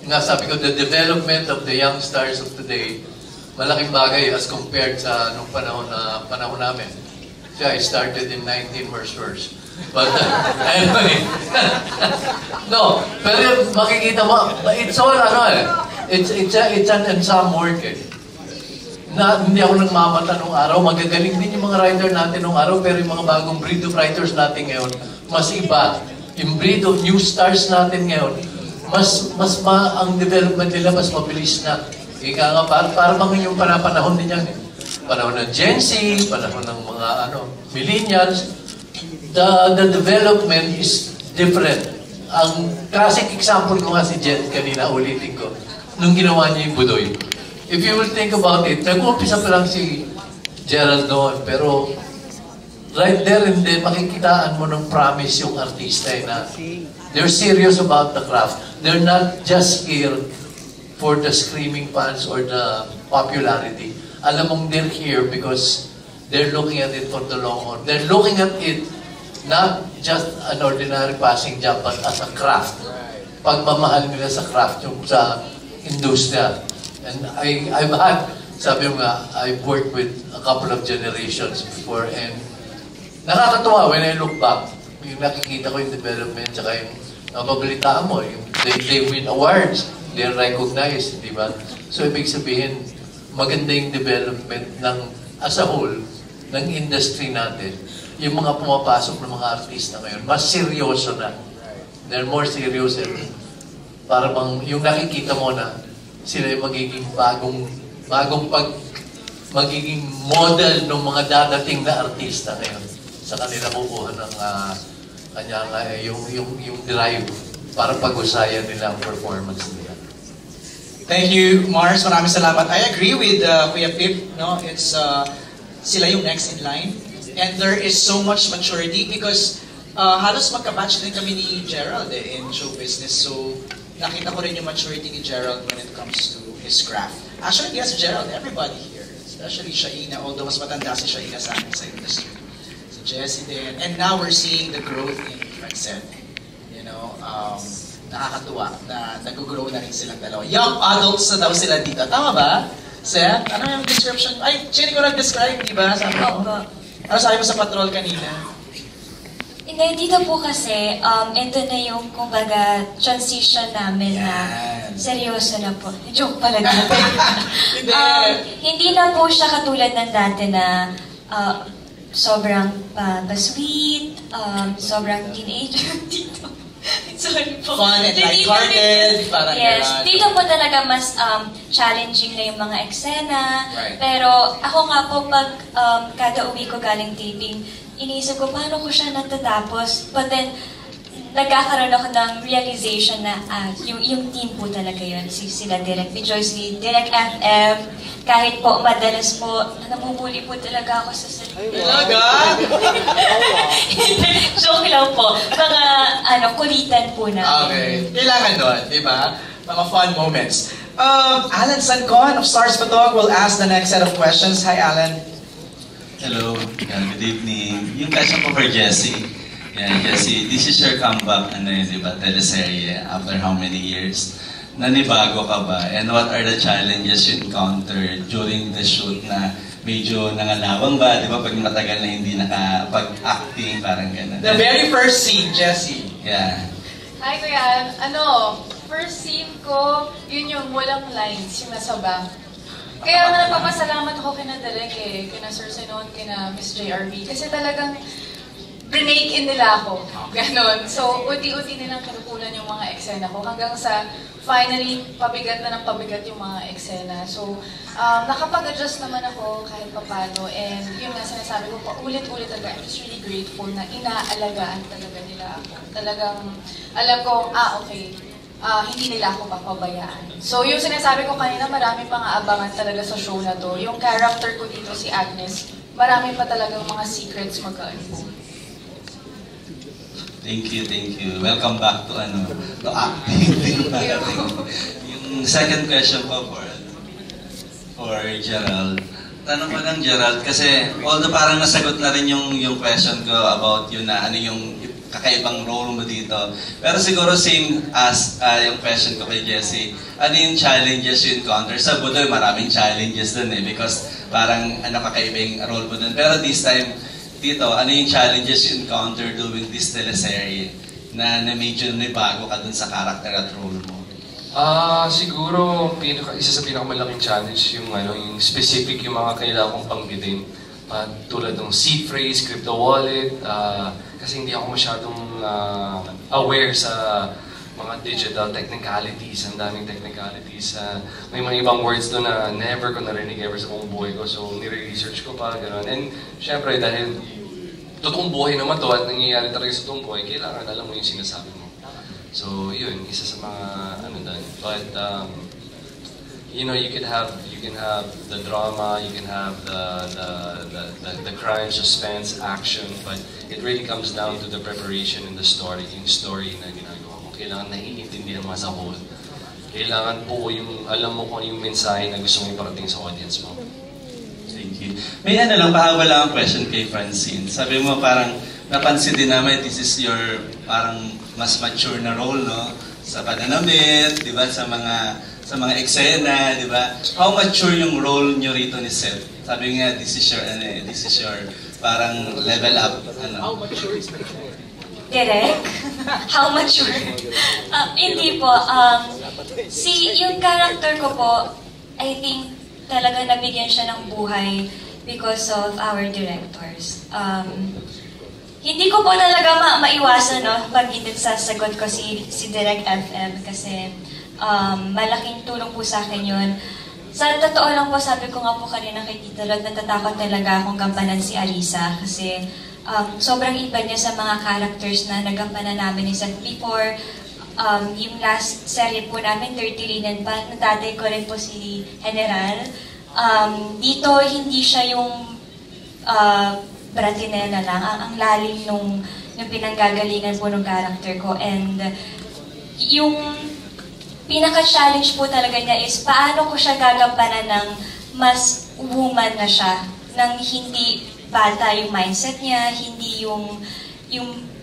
nga sabi ko, the development of the young stars of today, malaking bagay as compared sa nung panahon namin. I started in 19 verse. But anyway, no, pero makikita mo, it's all it's an ensemble work Na hindi ako nagmamata nung araw, magagaling din yung mga writer natin nung araw, pero yung mga bagong breed of writers natin ngayon, mas iba. yung breed of new stars natin ngayon, ang development nila mas mabilis na. Ika nga, para mga yung panahon din yan. Panahon ng Gen Z, panahon ng mga millennials, the development is different. Ang classic example ko nga si Jen, kanina ulitin ko, nung ginawa niya yung Budoy. If you will think about it, nag-umpisa pa lang si Gerald noon, pero right there and then, makikitaan mo ng promise yung artista na they're serious about the craft. They're not just here for the screaming fans or the popularity. Alam mong they're here because they're looking at it for the long haul. They're looking at it not just an ordinary passing job, but as a craft. Pagmamahal nila sa craft, yung sa industriya. And I've had, sabi mo nga, I've worked with a couple of generations before, and nakakatuwa when I look back, yung nakikita ko yung development, tsaka yung napabalitaan mo, yung they win awards, they're recognized, di ba? So, ibig sabihin, maganda yung development ng, as a whole, ng industry natin. Yung mga pumapasok ng mga artista ngayon, mas seryoso na. They're more serious, and para bang, yung nakikita mo na, sila yung magiging magiging model ng mga dadating na artista ngayon. Sa kanila kukuha ng yung drive para pag-usayan nila ang performance nila. Thank you, Mars. Maraming salamat. I agree with Kuya Pip. No? It's sila yung next in line. And there is so much maturity because halos magkabatch din kami ni Gerald in show business. So, nakita ko rin yung maturity ni Gerald when it comes to his craft. Actually, yes, Gerald, everybody here, especially Shaina, although mas matanda si Shaina sa akin sa industry. Si Jessie din. And now we're seeing the growth in Francet. You know, nakakatuwa na nag-grow na rin silang dalawa. Young adults na daw sila dito. Tama ba? Seth, ano yung description? Ay, Chini ko nag-describe, di ba? Sabi ko, ano sabi mo sa patrol kanina? Hindi, dito po kasi, ito na yung, kumbaga, transition namin na seryoso na po. Joke pala dati. Hindi na po siya katulad ng dati na sobrang pa-sweet, sobrang teenager dito. Sorry po. Fun and lighthearted. Yes. Dito po talaga mas challenging na yung mga eksena. Right. Pero ako nga po, pag kada uwi ko galing taping, iniisip ko, paano ko siya natatapos? But then, nagkakaroon ako ng realization na yung team po talaga yun. Sila Direk Joyce Lee, Direk FM, kahit po madalas po, namumuli po talaga ako sa set. Talaga? Joke lang po. Mga kulitan po na. Okay. Kailangan doon, di ba? Mga fun moments. Alan Sancon of Stars Patog will ask the next set of questions. Hi, Alan. Hello, good evening. Yung question ko for Jessie. Yeah, Jessie, this is your comeback, di ba, teleserye, after how many years? Nanibago ka ba? And what are the challenges you encountered during the shoot na medyo nangalawang ba? Di ba, pag matagal na hindi nakapag-acting, parang gano'n. The very first scene, Jessie. Yeah. Hi, Kuya. First scene ko, yun yung walang lines, yung nasa back. Kaya nga nagpapasalamat ako kina Derek kina Sir Senon, kina Miss JRB. Kasi talagang remake in nila ako. Ganon. So, uti-uti nilang kinukunan yung mga eksena ko. Hanggang sa finally, pabigat na ng pabigat yung mga eksena. So, nakapag-adjust naman ako kahit papano. And yung nga sinasabi ko, ulit-ulit talaga. I'm just really grateful na inaalagaan talaga nila ako. Talagang alam ko, okay. Hindi nila ako papabayaan. So, yung sinasabi ko kanina, marami pang aabangan talaga sa show na to. Yung character ko dito, si Agnes, marami pa talagang mga secrets mag-unfold. Thank you. Welcome back to acting. Yung second question ko for Gerald. Tanong ko lang, Gerald, kasi although parang nasagot na rin yung question ko about yun na ano yung kakaibang role mo dito. Pero siguro same as yung question ko kay Jessie, ano yung challenges you encounter? Sa Budoy, maraming challenges dun because parang kakaibang role mo dun. Pero this time, dito, ano yung challenges you encounter doing this teleserye na medyo bago ka dun sa character at role mo? Siguro, isa sa pinakamalaking challenge yung specific yung mga kailangan kong panggitin. Tulad ng seed phrase, crypto wallet, kasi hindi ako masyadong aware sa mga digital technicalities, ang daming technicalities. May mga ibang words doon na never ko narinig ever sa buong buhay ko. So, nire-research ko pa, gano'n. And, syempre, dahil totoong buhay naman to at nangyayari talaga sa totoong buhay, kailangan alam mo yung sinasabi mo. So, yun, isa sa mga, doon. But, you know, you can have the drama, you can have the crime, suspense, action, but it really comes down to the preparation and the story, yung story na ginagawa. Kailangan naiintindihan mo as a whole. Kailangan po yung, alam mo kung yung mensahe na gusto mong iparating sa audience mo. Thank you. May pahawala ang question kay Francine. Sabi mo parang, napansin din namin, this is your parang mas mature na role, no? Sa pananamit, di ba? Sa mga eksena, di ba? How mature yung role nyo rito ni Seth? Sabi nga, this is your parang level up. How mature is mature? Direk? How mature? Hindi po. Yung character ko po, I think talaga nabigyan siya ng buhay because of our directors. Hindi ko po talaga maiwasan, no, pag sasagot ko si Direk FM kasi malaking tulong po sa akin yun. Sa totoo lang po, sabi ko nga po kanina kay Tita Rod, natatakot talaga akong gampanan si Alisa kasi sobrang iba niya sa mga characters na nagampanan namin ni Seth before. Yung last serye po namin, 30 Linen pa, natatay ko rin po si General. Dito, hindi siya yung bratinela lang. Ang lalim nung pinanggagalingan po ng character ko. And yung pinaka-challenge po talaga niya is paano ko siya gagampanan ng mas woman na siya, nang hindi bata yung mindset niya, hindi yung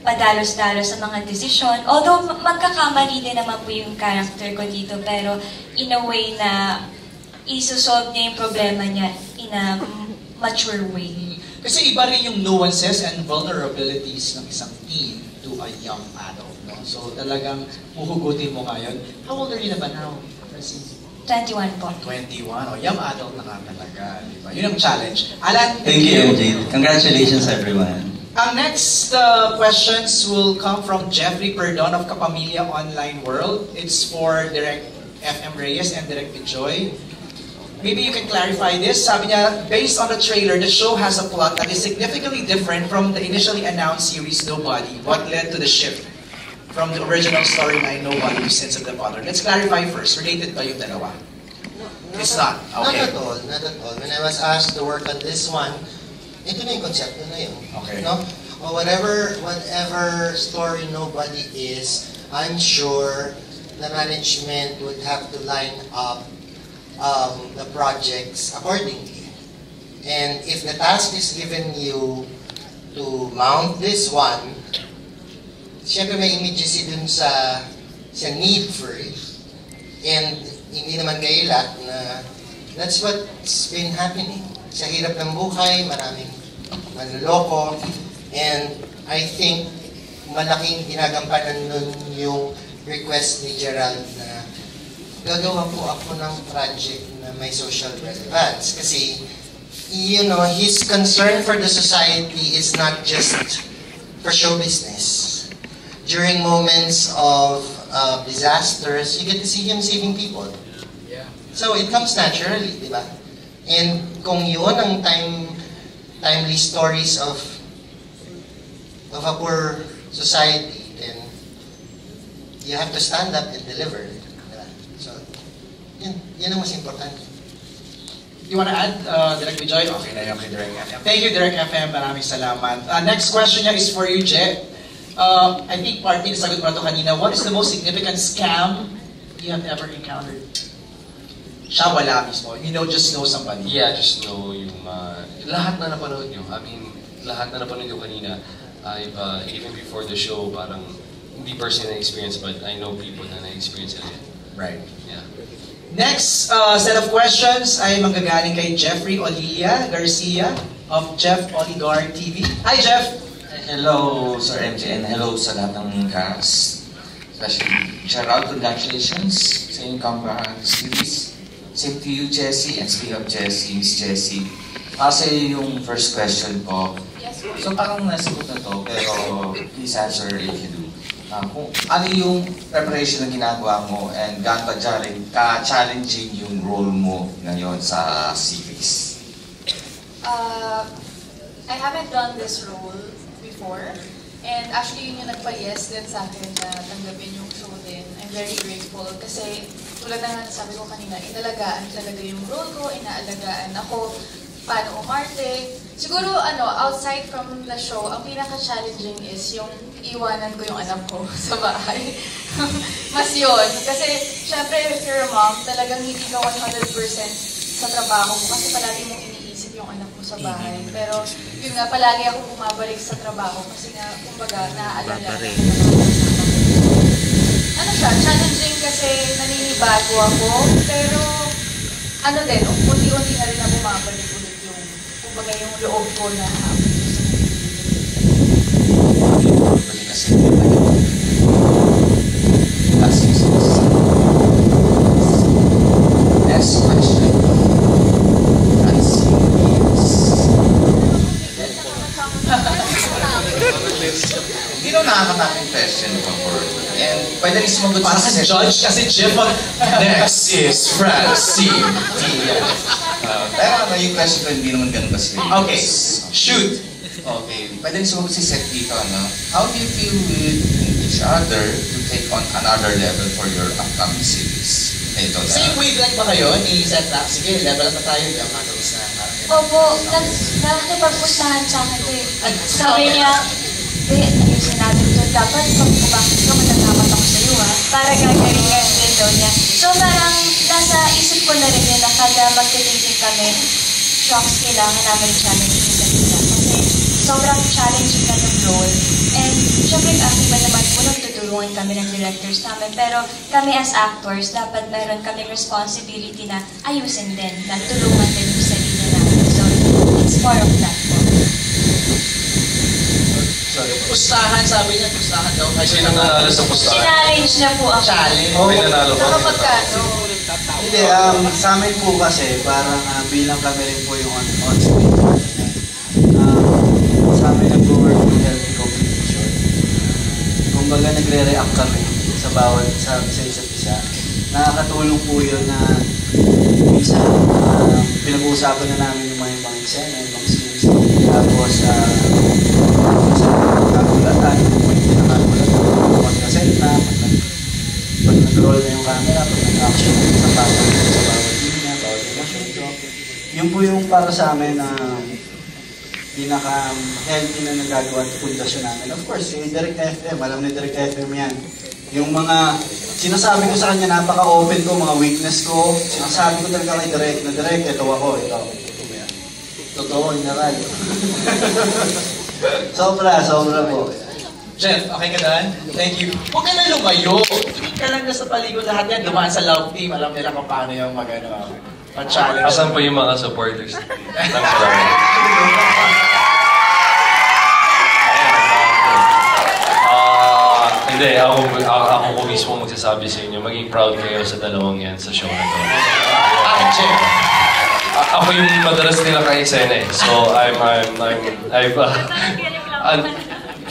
padalos-dalos sa mga desisyon. Although magkakamali din naman po yung character ko dito, pero in a way na isosolve niya yung problema niya in a mature way. Kasi iba rin yung nuances and vulnerabilities ng isang teen to a young adult, no? So talagang huhugutin mo ngayon. How old are you na ba now, Francine? 21 po. 21. Young adult na ka talaga. Diba? Yun ang challenge. Alan, thank you, MJ. Congratulations, everyone. Ang next questions will come from Jeffrey Perdon of Kapamilya Online World. It's for Direk FM Reyes and Direk Joy. Maybe you can clarify this. Sabi niya, based on the trailer, the show has a plot that is significantly different from the initially announced series Nobody. What led to the shift from the original storyline Nobody to Sins of the Father? Let's clarify first. Related ba yung dalawa? It's not. Okay. Not at all. When I was asked to work on this one, ito na yung konsepto na yun. Okay. No? Or whatever story Nobody is, I'm sure the management would have to line up the projects accordingly. And if the task is given you to mount this one, siyempre may immediacy dun sa need for it. And hindi naman kailat na that's what's been happening. Sa hirap ng buhay, maraming manloloko. And I think malaking ginagampanan nun yung request ni Gerald na gagawa po ako ng project na may social relevance. Kasi, you know, his concern for the society is not just for show business. During moments of disasters, you get to see him saving people. Yeah. So it comes naturally, di ba? And kung yun ang timely stories of a poor society, then you have to stand up and deliver. Diba? So, yun ang mas importante. You want to add, Direk Joy? Okay na yung kay Direk FM. Thank you, Direk FM. Maraming salamat. Next question niya is for you, Je. I think partly nasagot mo na ito kanina. What is the most significant scam you have ever encountered? Siya wala mismo. Just know somebody. Yeah, just know yung lahat na napanood nyo. I mean, lahat na napanood nyo kanina. I've, even before the show, parang hindi personally na-experience, but I know people na na-experience it. Right. Yeah. Next set of questions ay manggagaling kay Jeffrey Olilia Garcia of Jeff Oligar TV. Hi, Jeff! Hello, Sir MJ, and hello sa lahat ng cast. Especially Gerald, congratulations sa inyong comeback series. Same to you, Jessie. And speaking of Jessie, Miss Jessie, kasi yung first question ko, So parang nasagot na to, pero please answer if you do. Kung ano yung preparation na ginagawa mo and gaano ka-challenging yung role mo ngayon sa series? I haven't done this role before. And actually, yun yung nagpa-yes din sa akin na tanggapin yung show din. I'm very grateful kasi tulad na sabi ko kanina, inalagaan talaga yung role ko, inaalagaan ako, paano umarte. Siguro, outside from the show, ang pinaka-challenging is yung iwanan ko yung anak ko sa bahay. Mas yun. Kasi, syempre, if you're a mom, talagang hindi ka 100% sa trabaho mo kasi palagi mong iniisip yung anak mo sa bahay. Pero, yun nga, palagi ako bumabalik sa trabaho kasi nga, kumbaga, naaalala. Ano siya, challenging kasi naninibago ako, pero, din, unti-unti na rin na bumabalik ulit yung, kumbaga, yung loob ko na Next question. Hindi na nakakataping question ko for and pwede rin sumagot para sa judge kasi Jeff next is Francine. Pero yung question ko hindi naman ganun kasi. Okay, shoot. Okay, pwede rin sumagot si Seth dito, How do you feel with each other to take on another level for your upcoming series? Ito na. Same wavelength ba kayo ni Seth na? Sige, level na tayo. Matapos na. Opo, nakikipagpustahan sa akin eh. Sabi niya, ayusin natin ito. Dapat pag kumakit ka, matatapat ako sa iyo ha. Para gagalingan din daw niya. So parang nasa isip ko na rin yun na kada magtitingin kami, shocks kailangan namin challenge sa isa. Kasi sobrang challenging na yung role. And syempre acting ba naman po tutulungan kami ng directors namin. Pero kami as actors, dapat meron kaming responsibility na ayusin din, na tulungan din yung sarili namin. So it's more of that po. Pustahan, sabi niya, pustahan daw. Sino nanalo sa pustahan? Challenge na po ako. Challenge? May nanalo ba? Nakapagkano? Hindi, sa amin po kasi, parang bilang kami rin po yung on-screen partner. Sa amin nag-work with healthy competition. Kumbaga nagre-react kami sa bawat sa isa't isa. Nakakatulong po yun na minsan pinag-uusapan na namin yung mga ibang eksena, ibang scenes. Tapos nakagulatan, may pinakagulatan, pagkaset na, pag nag-roll na yung camera, pag nag-action sa bawat linya, bawat emosyon. So, yun po yung para sa amin na pinaka-healthy na nagagawa at pundasyon namin. Of course, si Direct FM, alam ni Direct FM yan. Yung mga sinasabi ko sa kanya, napaka-open ko, mga weakness ko, sinasabi ko talaga kay Direct, na Direct, ito ako, ito. Totoo, inaral. sobra po. Jeff, okay ka daan? Thank you. Huwag ka na lumayo. Tingin ka lang na sa paligid lahat yan. Dumaan sa love team. Alam nila kung paano yung mag-challenge. Asan po yung mga supporters? Hindi, ako mismo magsasabi sa inyo, maging proud kayo sa dalawang yan sa show na to. Jeff. Ako yung madalas nila ka-eksena eh. So,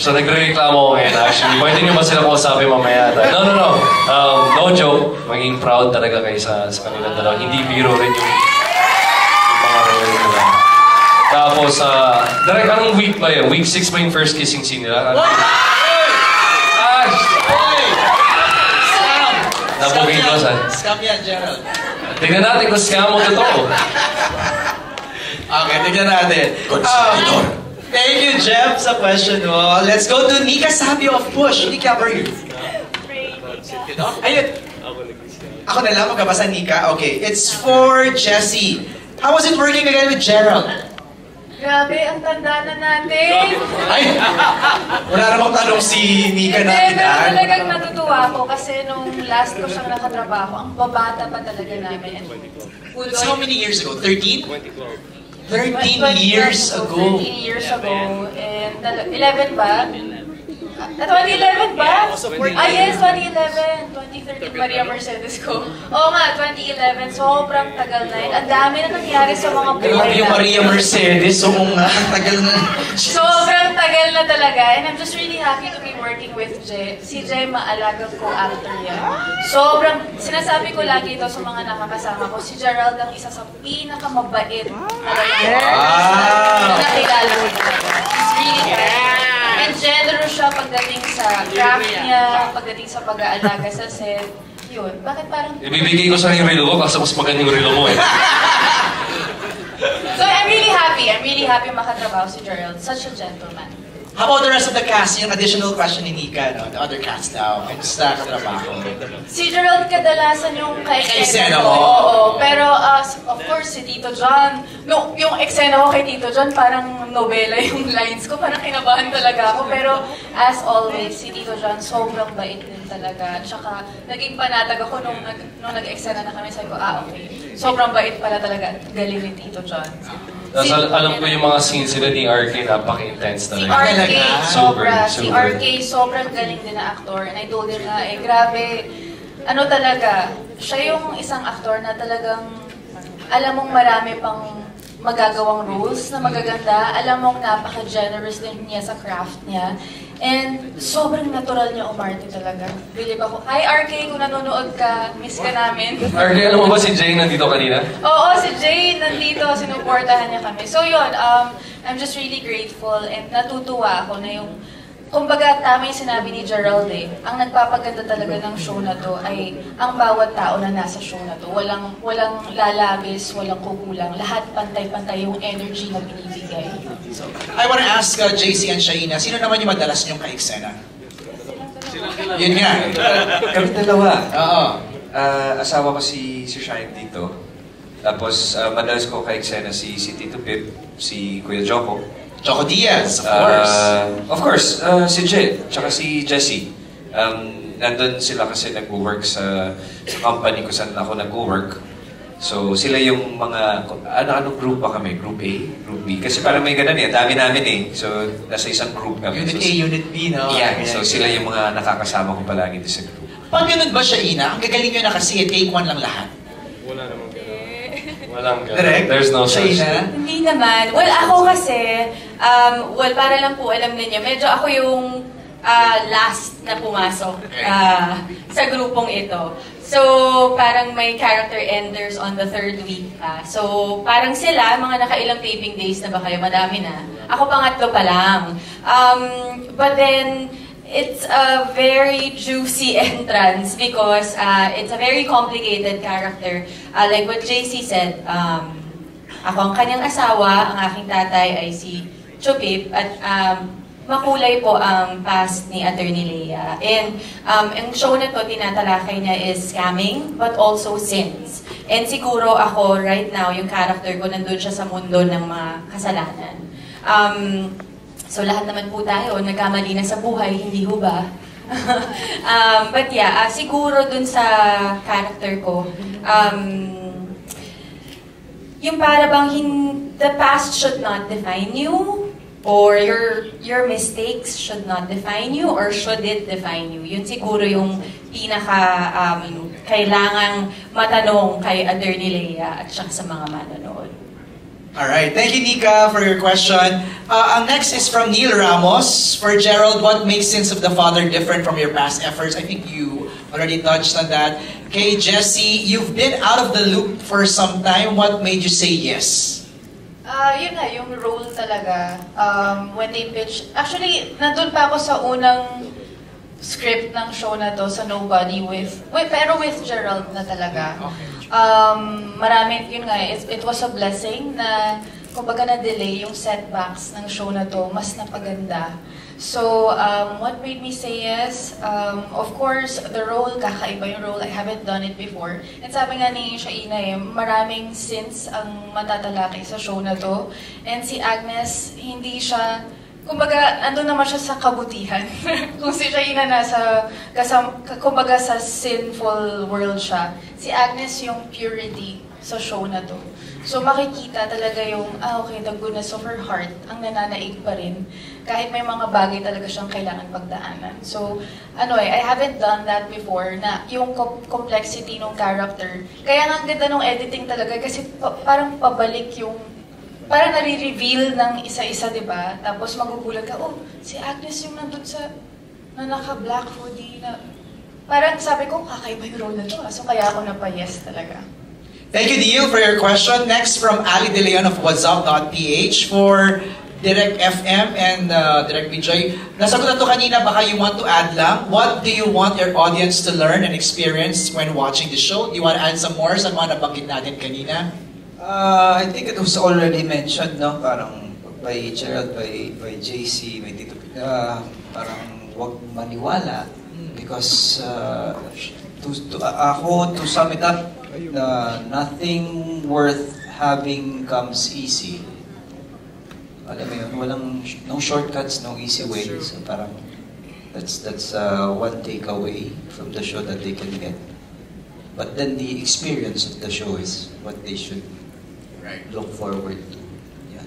so, nagre-reklamo ko ngayon actually. Pwede nyo ba sila kausapin mamaya? No. No joke. Maging proud talaga kayo sa kanilang dalawa. Hindi biro rin yung mga role nila. Tapos, direct anong week ba yun? Week 6 ba yung first kissing scene nila? Napugin ko saan? Scam yan, Gerald. Tingnan natin kung scam mo totoo. Okay, tingnan natin. Thank you, Jeff, sa question mo. Let's go to Nika Sabio of Push. Nika, how are you? Ayun. Ako na lang magkabasa, Nika. Okay, it's for Jessie. How was it working again with Gerald? Grabe, ang tanda na natin. Ay! Wala namang tanong si Nika na Hindi, pero edad. talagang natutuwa ako kasi nung last ko siyang nakatrabaho, ang babata pa talaga namin. So how many years ago? 13? 13 years ago. 13 years ago. And 11 ba? 2011 ba? Yes, 2011. 2013, Maria Mercedes ko. Oo nga, 2011. Sobrang tagal na yun. Ang dami na nangyari sa mga buhay Yung Maria Mercedes, so nga, tagal na. Sobrang tagal na talaga. And I'm just really happy to be working with Jay. Si Jay, maalagang co-actor yan. Sobrang, sinasabi ko lagi ito sa mga nakakasama ko, si Gerald ang isa sa pinakamabait na nakilala ko talaga. He's really kind. And generous siya pagdating sa craft niya, pagdating sa pag-aalaga sa set. Yun. Bakit parang... Ibibigay ko sa yung relo ko kasi mas maganda yung relo mo eh. So I'm really happy makatrabaho si Gerald. Such a gentleman. How about the rest of the cast? Yung additional question ni Nika, no? The other cast now. Kamusta katrabaho? Si Gerald kadalasan yung Ka-eksena ko. mo? Oo. Pero of course, si Tito John, no, yung eksena ko kay Tito John, parang nobela yung lines ko. Parang kinabahan talaga ako. Pero as always, si Tito John, sobrang bait din talaga. Tsaka naging panatag ako nung nag-eksena na kami. Sabi ko, okay. Sobrang bait pala talaga. Galing ni Tito John. Alam ko yung mga scenes nila ni RK, napaka-intense Si talaga. RK, si RK, sobrang galing din na aktor. And I told him na, grabe, ano talaga, siya yung isang aktor na talagang, alam mong marami pang magagawang roles na magaganda. Alam mong napaka-generous din niya sa craft niya. And sobrang natural niya umarte talaga. Believe ako. Hi RK, kung nanonood ka, miss ka namin. RK, alam mo ba si Jay nandito kanina? Oo, si Jay nandito, sinuportahan niya kami. So yun, I'm just really grateful and natutuwa ako na yung, kumbaga tama yung sinabi ni Gerald eh, ang nagpapaganda talaga ng show na to ay ang bawat tao na nasa show na to. Walang lalabis, walang kukulang. Lahat pantay-pantay yung energy na binibigay. So, I want to ask JC and Shaina, sino naman yung madalas niyong ka-eksena? Yun nga. Kami dalawa. Oo. Asawa ko si Shine dito. Tapos madalas ko ka-eksena si Tito Pip, si Kuya Joko. Joko Diaz, of course. Of course, si Jay, tsaka si Jessie. Nandun sila kasi nag-work sa company ko saan ako nag-work. So sila yung mga, ano group ba kami? Group A? Group B? Kasi parang may ganun eh, dami namin eh. So nasa isang group kami. Unit A, Unit B, no? Yeah, so sila yung mga nakakasama ko palagi sa group. Pag ganun ba siya, Ina? Ang gagaling nyo na kasi, take one lang lahat. Wala namang gano'n. Walang gano'n. Direct? There's no such thing. Hindi naman. Well, ako kasi, para lang po alam ninyo, medyo ako yung last na pumasok sa grupong ito. So, parang may character enders on the 3rd week pa. So, parang sila, mga nakailang taping days na ba kayo? Madami na. Ako pangatlo pa lang. But then, it's a very juicy entrance because it's a very complicated character. Like what JC said, ako ang kanyang asawa, ang aking tatay ay si Chupip, at makulay po ang past ni Attorney Leia. And ang show na to, tinatalakay niya is scamming, but also sins. And siguro ako, right now, yung character ko, nandun siya sa mundo ng mga kasalanan. So lahat naman po tayo, nagkamali na sa buhay, hindi ho ba? But yeah, siguro dun sa character ko, yung para bang the past should not define you, or your mistakes should not define you, or should it define you? Yun siguro yung pinaka kailangang matanong kay Attorney Leia at saka sa mga manonood. Alright, thank you Nika for your question. Ang next is from Neil Ramos. For Gerald, what makes Sins of the Father different from your past efforts? I think you already touched on that. Kay Jessie, you've been out of the loop for some time. What made you say yes? Yun nga, yung role talaga. When they pitch, actually, nandun pa ako sa unang script ng show na to, sa Nobody pero with Gerald na talaga. Marami, yun nga, it was a blessing na kumbaga na-delay yung setbacks ng show na to, mas napaganda. So, what made me say yes? Of course, the role, kakaiba yung role. I haven't done it before. And sabi nga ni Shaina, maraming sins ang matatalaki sa show na to. And si Agnes, hindi siya, kumbaga, andun naman siya sa kabutihan. Kung si Shaina kumbaga sa sinful world siya, si Agnes yung purity sa show na to. So makikita talaga yung, okay, the goodness of her heart, ang nananaig pa rin. Kahit may mga bagay talaga siyang kailangan pagdaanan. So, I haven't done that before, na yung complexity ng character. Kaya nga ang ganda ng editing talaga, kasi parang pabalik yung, parang nare-reveal ng isa-isa, diba? Tapos magugulat ka, oh, si Agnes yung nandun sa, na naka-black hoodie, na, parang sabi ko, kakaiba yung role na to. So kaya ako napa-yes talaga. Thank you, Dio, for your question. Next from Ali De Leon of whatsup.ph for Direct FM and Direct Bijoy. Nasagot na to kanina, baka you want to add lang. What do you want your audience to learn and experience when watching the show? Do you want to add some more sa mga nabanggit natin kanina? I think it was already mentioned, no? Parang by Gerald, by JC, by Tito, parang wag maniwala. Because to sum it up, nothing worth having comes easy. Alam mo yun, no shortcuts, no easy way. So parang that's one takeaway from the show that they can get. But then the experience of the show is what they should look forward to. Yeah.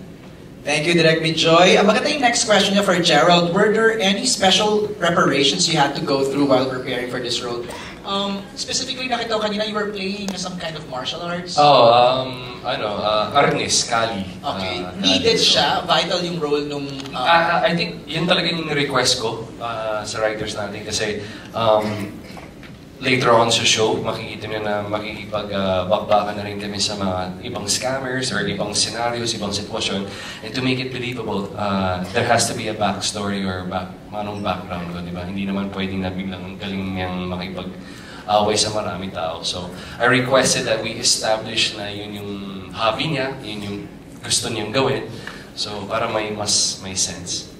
Thank you, Direct Bijoy. Maganda yung next question niya for Gerald. Were there any special preparations you had to go through while preparing for this role? Specifically, nakita ko kanina you were playing some kind of martial arts? Arnis, Kali. Okay. Needed siya? Vital yung role nung... I think yun talaga yung request ko sa writers natin kasi later on sa show, makikita nyo na makikipag-bakbakan na rin kami sa mga ibang scammers or ibang scenarios, ibang sitwasyon. And to make it believable, there has to be a backstory or manong background ko, di ba? Hindi naman pwedeng na biglang galing niyang makipag-away sa maraming tao. So, I requested that we establish na yun yung hobby niya, yun yung gusto niyang gawin. So, para may sense.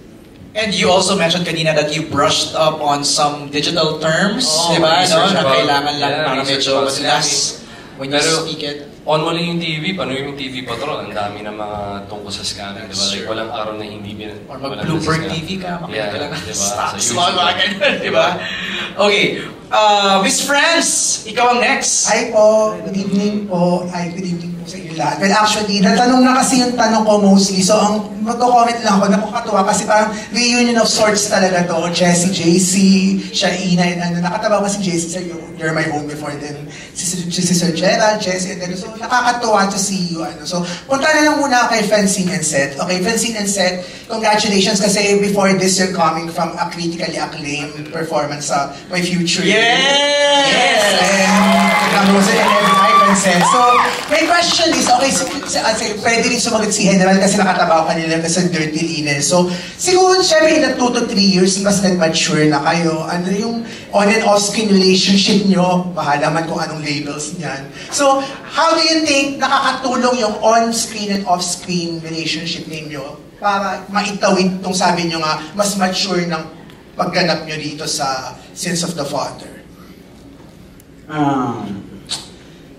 And you also mentioned kanina that you brushed up on some digital terms, di ba? No? Na kailangan lang para medyo madalas when you speak it. On mo lang yung TV, paano yung TV Patrol? Ang dami ng mga tungkol sa scamming, di ba? Like, walang araw na hindi or mag-Bloomberg TV ka, makinig ka lang ng diba? stocks, mga ganyan, di ba? Okay. Miss France, ikaw ang next. Hi po, good evening po. Good evening po sa inyo lahat. Well, actually, natanong na kasi yung tanong ko mostly. So, ang magko-comment lang ako, nakakatuwa kasi parang reunion of sorts talaga to. Jessie, JC, siya, Ina, and nakatawa kasi JC sa You're My Home before, then si Sir Gerald, Jessie, and then, so nakakatuwa to see you. So, punta na lang muna kay Francine and Seth. Okay, Francine and Seth, congratulations kasi before this, you're coming from a critically acclaimed performance sa My Future. Yes! So, my question is, okay, pwede rin sumagot si General kasi nakatabaw kanila sa Dirty Linen. So, siguro, syempre, in 2 to 3 years, mas nag-mature na kayo. Ano yung on and off-screen relationship nyo? Bahala man kung anong labels niyan. So, how do you think nakakatulong yung on-screen and off-screen relationship ninyo para maitawid itong sabi nyo nga, mas mature ng pagganap nyo dito sa Sins of the Father?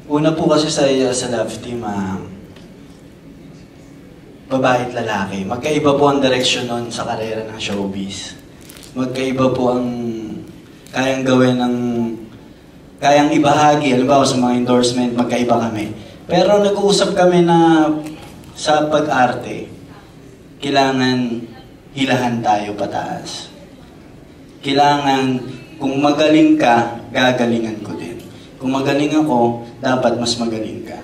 Una po kasi sa love team, babae at lalaki. Magkaiba po ang direksyon nun sa karera ng showbiz. Magkaiba po ang kayang gawin kayang ibahagi. Halimbawa sa mga endorsement, magkaiba kami. Pero nag-uusap kami na sa pag-arte, kailangan hilahan tayo pataas. Kailangan, kung magaling ka, gagalingan ko din. Kung magaling ako, dapat mas magaling ka.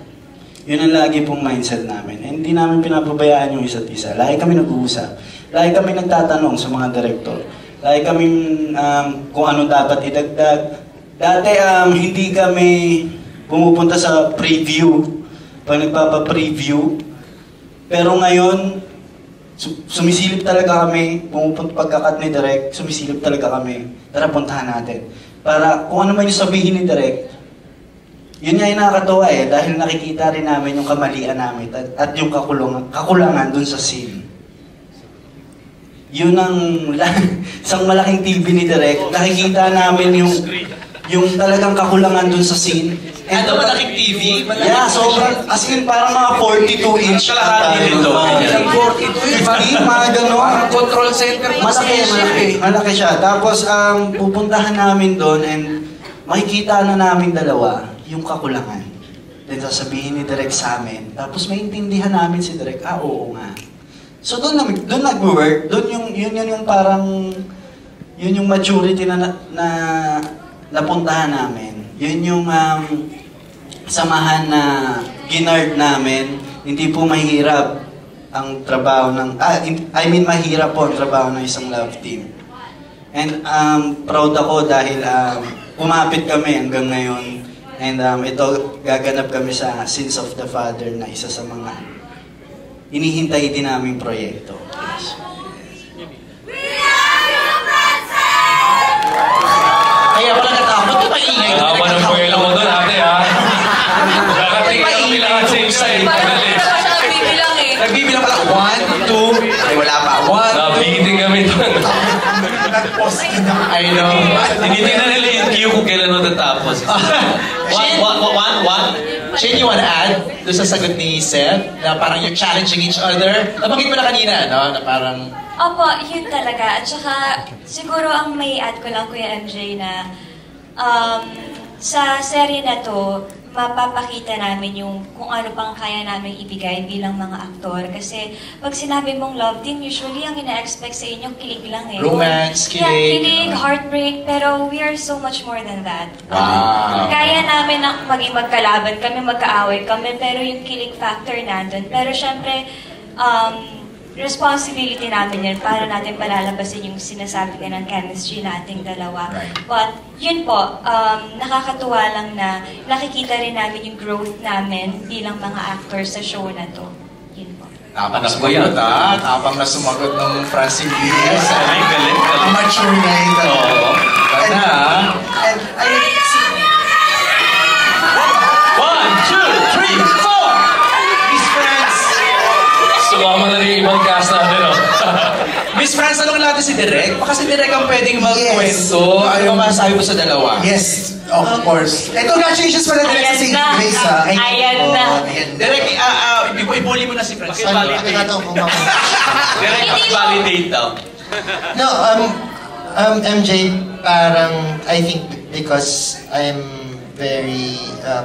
Yun ang lagi pong mindset namin. And hindi namin pinapabayaan yung isa't isa. Lagi kami nag-uusap. Lagi kami nagtatanong sa mga direktor. Lagi kami kung ano dapat idagdag. Dati hindi kami pumupunta sa preview. Pag nagpapa-preview. Pero ngayon, sumisilip talaga kami. Pagkakat ni Direk, sumisilip talaga kami. Tara, puntahan natin. Para kung ano man yung sabihin ni Direk, yun nga yung nakakatawa dahil nakikita rin namin yung kamalian namin at yung kakulangan dun sa scene. Yun ang isang malaking TV ni Direk, nakikita namin yung talagang kakulangan dun sa scene. Ano, malaking TV? Yeah, sobrang, as in parang mga 42 inch. Kalahati nito. 42 inch, mga gano'n. Control center. Malaki siya. Tapos, pupuntahan namin doon and makikita na namin dalawa yung kakulangan. then sasabihin ni Direk sa amin, tapos maintindihan namin si Direk, oo nga. So doon nag-work, yun yung parang, yun yung maturity na napuntahan namin. Yun yung samahan na ginard namin, hindi po mahirap ang trabaho ng, mahirap po ang trabaho ng isang love team. And proud ako dahil umapit kami hanggang ngayon. And ito, gaganap kami sa Sins of the Father na isa sa mga hinihintay din naming proyekto. Yes. Kaya pala natakot, di maingay. Tama ng puwelo mo doon, ate, ha? Nakatingin kami lahat sa inside. Nagbibilang pala, 1, 2, ay wala pa, 1, 2. Nabiting kami doon. I know. Tinitingnan nila yung queue kung kailan matatapos. Shane, you wanna add doon sa sagot ni Seth na parang you're challenging each other? Nabanggit mo na kanina, no? Na parang... Opo, yun talaga. At saka, siguro ang may add ko lang, Kuya MJ, na sa serye na to, mapapakita namin yung kung ano pang kaya namin ibigay bilang mga aktor. Kasi pag sinabi mong love team, usually ang ina-expect sa inyo, kilig lang eh. Romance, kilig. Yeah, kilig, heartbreak, pero we are so much more than that. Wow. Kaya namin na maging magkalaban kami, magkaaway kami, pero yung kilig factor nandun. Pero syempre, responsibility namin yun para natin palalabasin yung sinasabi ka ng chemistry nating dalawa. Right. But yun po, nakakatuwa lang na nakikita rin namin yung growth namin bilang mga actors sa show na to. Yun po. Tapang na sumagot, ha? Tapang na sumagot ng Francine Diaz. Galing. Mature na ito. Oo. Ganda, ha? And I see... 1, 2, 3, 4! Miss France! Sumama na rin yung ibang cast natin, no? Miss France, tanongin natin si Direk. Baka si Direk ang pwedeng magkwento. Ano ba masasabi mo sa dalawa? Yes, of course. Congratulations pala Direk sa St. Grace, ha? Ayan na. Direk, ibuli mo na si France. Pakita ko kung Direk, validate daw. No, MJ, parang, I think because I'm very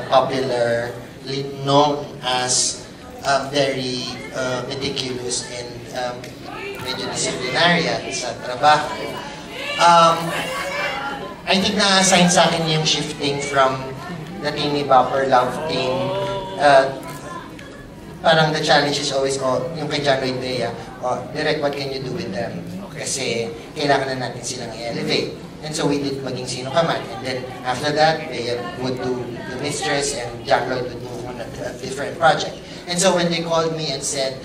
popularly known as very meticulous and medyo disciplinarian sa trabaho, I think na-assign sa akin yung shifting from the teeny bopper love team. Parang the challenge is always, yung kay John Lloyd Bea, Direk, what can you do with them? Kasi kailangan na natin silang i-elevate. And so we did Maging Sino Ka Man. And then after that, Bea would do The Mistress and John Lloyd would move on a different project. And so when they called me and said,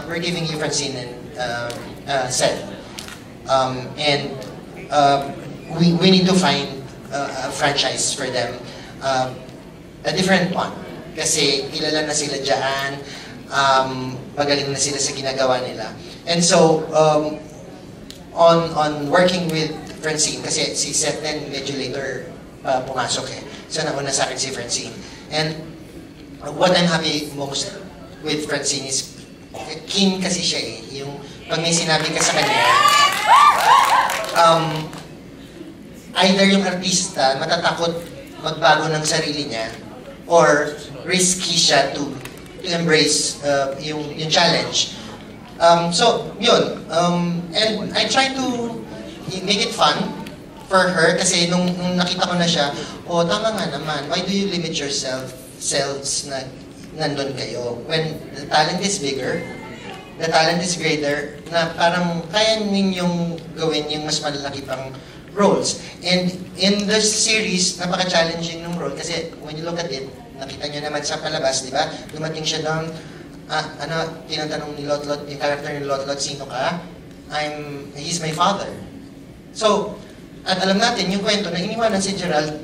we're giving you Francine and Seth. And we need to find a franchise for them. A different one. Kasi kilala na sila dyan. Magaling na sila sa ginagawa nila. And so, on working with Francine, kasi si Seth then medyo later pumasok eh. So nauna sa akin si Francine. And what I'm happy most with Francine is keen kasi siya eh. Yung pag may sinabi ka sa kanya, either yung artista matatakot magbago ng sarili niya or risky siya to embrace yung challenge. So, yun. And I try to make it fun for her kasi nung nakita ko na siya, tama nga naman, why do you limit yourselves na nandun kayo? When the talent is bigger, the talent is greater, na parang kaya ninyong gawin yung mas malalaki pang roles. And in the series, napaka-challenging ng role kasi when you look at it, nakita nyo naman sa palabas, di ba? Dumating siya doon, tinatanong ni Lotlot, yung character ni Lotlot, sino ka? He's my father. So, at alam natin, yung kwento na iniwanan si Gerald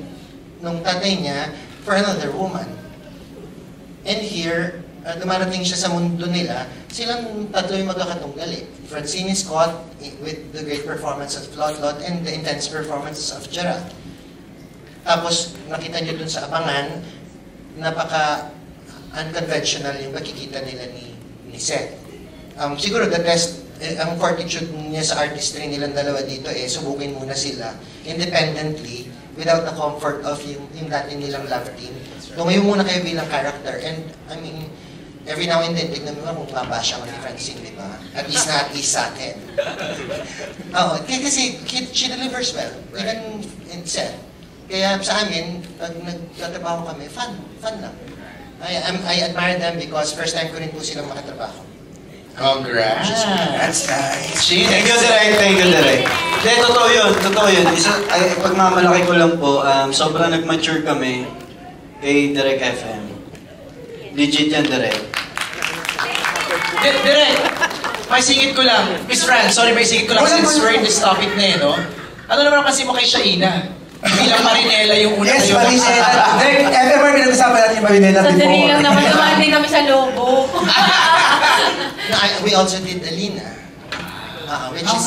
nung tatay niya for another woman. And here, dumarating siya sa mundo nila, silang tatlo yung magkakatunggal eh. Francine is caught with the great performance of Lotlot and the intense performances of Gerald. Tapos, nakita niyo dun sa Abangan, napaka-unconventional yung pagkikita nila ni Seth. Siguro the best, ang fortitude niya sa artistry nilang dalawa dito subukin muna sila independently without the comfort of yung dati nilang love team. Lumayo muna kayo bilang character. And, I mean, every now and then, tignan mo kung babasya ko ni Francine, di ba? At least sa akin. Oo, kasi she delivers well, even in set. Kaya sa amin, pag nagtatrabaho kami, fun lang. I admire them because first time ko rin po silang makatrabaho. Congrats! Congrats, guys. Thank you, Direk. Thank you, Direk. Hindi, totoo yun. Pagmamalaki ko lang po, sobrang nag-mature kami kay Direk FM. Legit yan, Direk. Direk, may singit ko lang. Miss Fran, sorry, may singit ko lang since we're in this topic na no? Ano naman kasi mo kay Shaina? Bilang Marinela yung una yes, kayo. Yes, Marinela. Direk, ever pinag-usapan natin yung Marinela before. Sandali lang naman, dumaan din kami sa Lobo. We also did Alina. Which is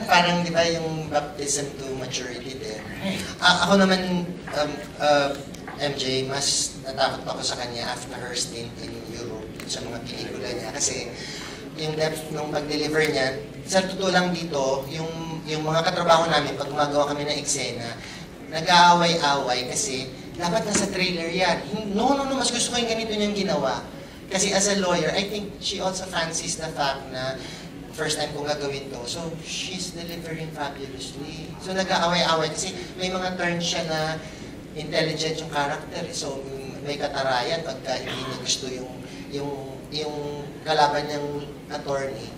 parang, di ba, yung baptism to maturity din. Ako naman, MJ, mas natakot ako sa kanya after her stint in Europe sa mga pelikula niya. Kasi yung depth ng pag-deliver niya, sa totoo lang dito, yung mga katrabaho namin, pag gumagawa kami ng eksena, nag-aaway-away kasi dapat nasa trailer yan. No, mas gusto ko yung ganito niyang ginawa. Kasi as a lawyer, I think she also fancies the fact na first time kong gagawin to. So, she's delivering fabulously. So, nag-aaway-away kasi may mga turns siya na intelligent yung character. So, may katarayan pagka hindi niya gusto yung kalaban niyang attorney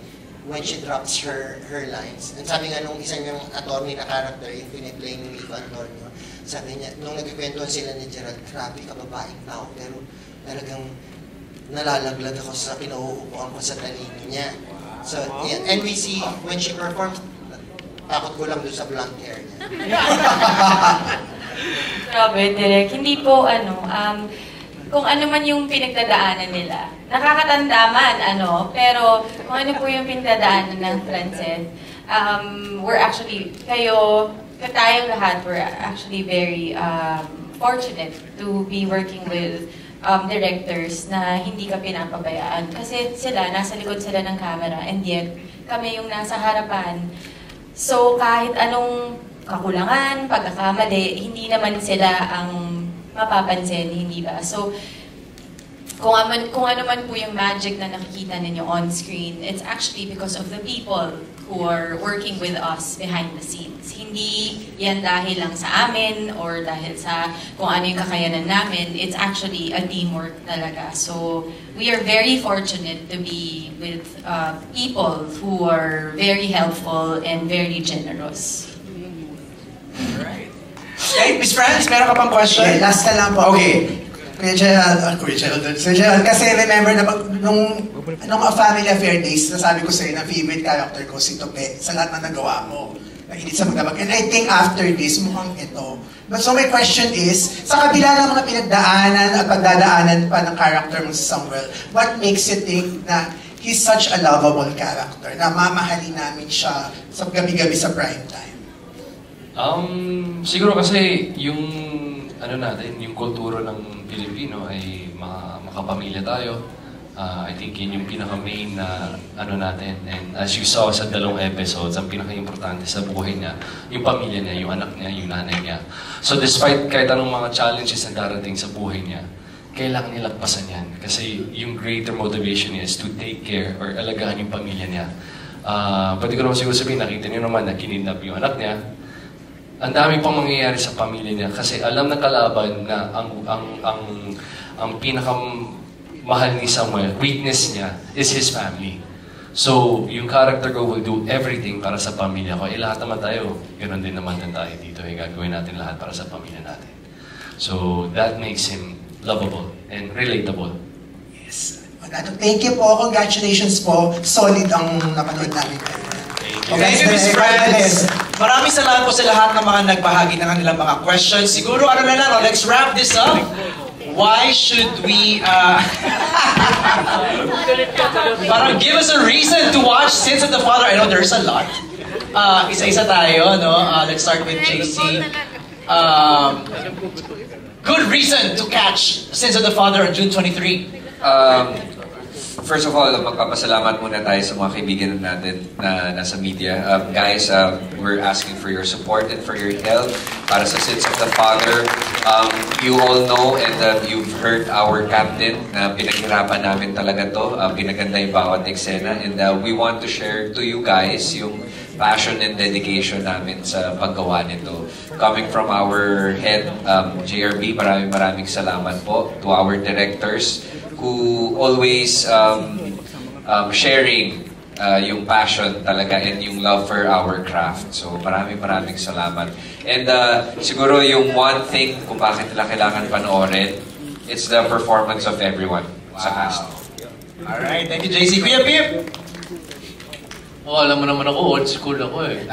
when she drops her lines. And sabi nga nung isa niyang attorney na character, yung piniplay ni Eva Antonio, sabi niya, nung nagkikwentuhan sila ni Gerald, grabe, kababaeng tao, pero talagang nalalaglag ako sa pinauupuan ko sa talino niya. So, yeah, and we see, when she performs, takot ko lang doon sa blonde hair niya. Grabe, Direk. Hindi po, kung ano man yung pinagdadaanan nila. Nakakatanda man, pero kung ano po yung pinagdadaanan ng Francine, we're actually, tayong lahat, we're actually very fortunate to be working with directors na hindi ka pinapabayaan. Kasi sila, nasa likod sila ng camera, and yet, kami yung nasa harapan. So, kahit anong kakulangan, pagkakamali, hindi naman sila ang mapapansin, hindi ba? So, kung ano man po yung magic na nakikita ninyo on screen, it's actually because of the people who are working with us behind the scenes. Hindi yan dahil lang sa amin or dahil sa kung ano yung kakayanan namin. It's actually a teamwork talaga. So, we are very fortunate to be with people who are very helpful and very generous. Alright. Okay, Miss Franz, meron ka pang question? Okay, last na lang po. Okay. Kuya Gerald, kasi remember na nung A Family Affair Days, nasabi ko sa'yo na favorite character ko si Tope sa lahat na nagawa mo. Nainit sa magdamag. And I think after this, mukhang ito. But so my question is, sa kabila ng mga pinagdaanan at pagdadaanan pa ng character mo sa Samuel, what makes you think na he's such a lovable character, na mamahalin namin siya sa gabi-gabi sa prime time? Siguro kasi yung natin, yung kultura ng Pilipino ay makapamilya tayo. I think yun yung pinaka-main na natin. And as you saw sa 2 episodes, ang pinaka-importante sa buhay niya, yung pamilya niya, yung anak niya, yung nanay niya. So despite kahit anong mga challenges na darating sa buhay niya, kailangan niya lagpasan yan. Kasi yung greater motivation niya is to take care or alagaan yung pamilya niya. Pwede ko naman siguro sabihin, nakita niyo naman na kinidnap yung anak niya. Ang dami pang mangyayari sa pamilya niya kasi alam ng kalaban na ang pinakamahal ni Samuel, weakness niya, is his family. So, yung character ko will do everything para sa pamilya ko. Lahat naman tayo, ganoon din naman tayo dito. Gagawin natin lahat para sa pamilya natin. So, that makes him lovable and relatable. Yes. Thank you po. Congratulations po. Solid ang napanood namin kayo. Thank you, Miss Franz. Maraming salamat po sa lahat ng mga nagbahagi ng kanilang mga questions. Siguro, let's wrap this up. Why should we, parang give us a reason to watch Sins of the Father? I know there's a lot. Isa-isa tayo, no? Let's start with JC. Good reason to catch Sins of the Father on June 23. First of all, magpapasalamat muna tayo sa mga kaibigan natin na nasa media. Guys, we're asking for your support and for your help para sa Sins of the Father. You all know and you've heard our captain na pinaghirapan namin talaga to. Pinaganda yung bawat eksena. And we want to share to you guys yung passion and dedication namin sa paggawa nito. Coming from our head, JRB, maraming salamat po. To our directors, who always sharing yung passion talaga and yung love for our craft. So maraming salamat. And siguro yung one thing kung bakit nila kailangan panoorin, it's the performance of everyone sa cast. Alright, thank you JC. Kuya Pip! Oh, alam mo naman ako, old school ako eh.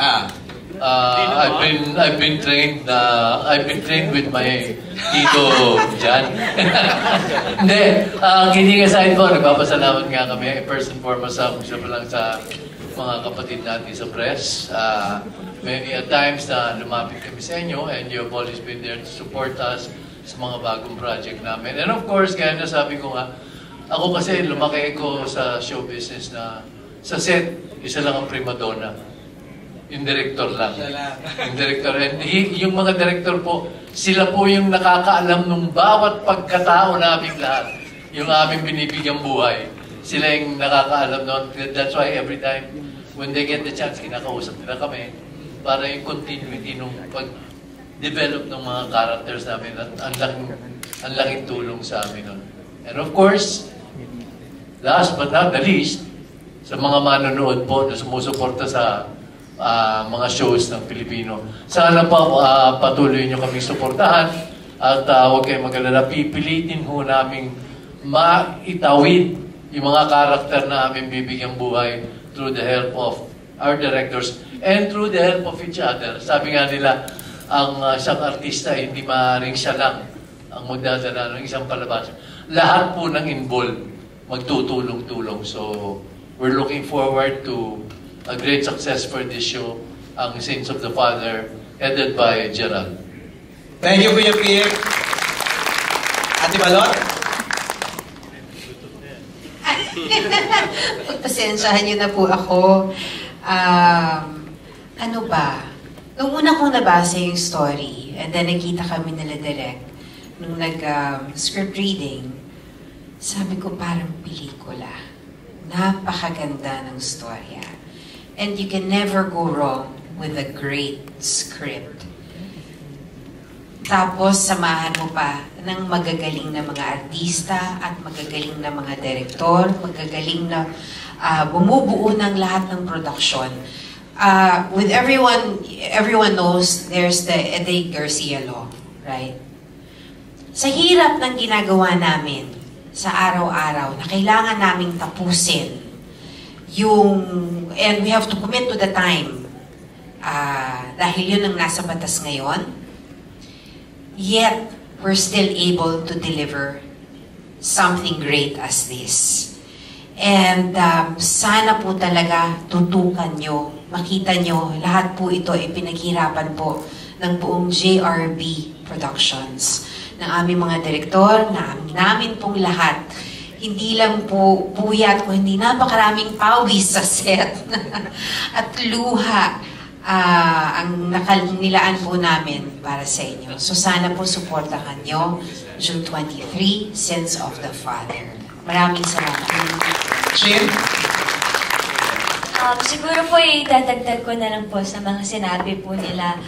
I've been trained with my tito Jan. Hindi, kidding aside po, nagpapasalamat nga kami first and foremost sa mga kapatid natin sa press. Many times na lumapit kami sa inyo and you have always been there to support us sa mga bagong project namin. And of course, kaya nasabi ko nga, ako kasi lumaki ko sa show business na sa set, isa lang ang prima donna. Yung director lang. Yung director. And yung mga director po, sila po yung nakakaalam ng bawat pagkatao naming lahat. Yung aming binibigyang buhay. Sila yung nakakaalam noon. That's why every time, when they get the chance, kinakausap nila kami para yung continuity nung pag-develop ng mga characters namin. Ang laking tulong sa amin nun. And of course, last but not the least, sa mga manonood po na sumusuporta sa mga shows ng Pilipino. Sana pa patuloy nyo kaming suportahan at huwag kayong mag-alala. Pipilitin ho namin maitawid yung mga karakter na aming bibigyang buhay through the help of our directors and through the help of each other. Sabi nga nila, ang isang artista, hindi maaaring siya lang ang magdadala ng isang palabas. Lahat po ng involved magtutulong-tulong. So, we're looking forward to a great success for this show, ang Sins of the Father, headed by Gerald. Thank you, Kuya Pip. Ate Balot? Pagpasensyahan niyo na po ako. Ano ba? Nung una kong nabasa yung story, and then nakita kami nila direct, nung nag-script reading, sabi ko parang pelikula. Napakaganda ng storya. And you can never go wrong with a great script. Tapos, samahan mo pa ng magagaling na mga artista at magagaling na mga direktor, magagaling na bumubuo ng lahat ng production. With everyone knows there's the Eddie Garcia law, right? Sa hirap ng ginagawa namin sa araw-araw na kailangan naming tapusin and we have to commit to the time dahil yun ang nasa batas ngayon, yet we're still able to deliver something great as this. And sana po talaga tutukan nyo, makita nyo, lahat po ito ay pinaghirapan po ng buong JRB Productions, ng aming mga direktor, namin pong lahat. Hindi lang po puyat, kundi napakaraming pawis sa set at luha ang nakanilaan po namin para sa inyo. So sana po supportahan nyo June 23, Sins of the Father. Maraming salamat. Jim? Siguro po idadagdag ko na lang po sa mga sinabi po nila.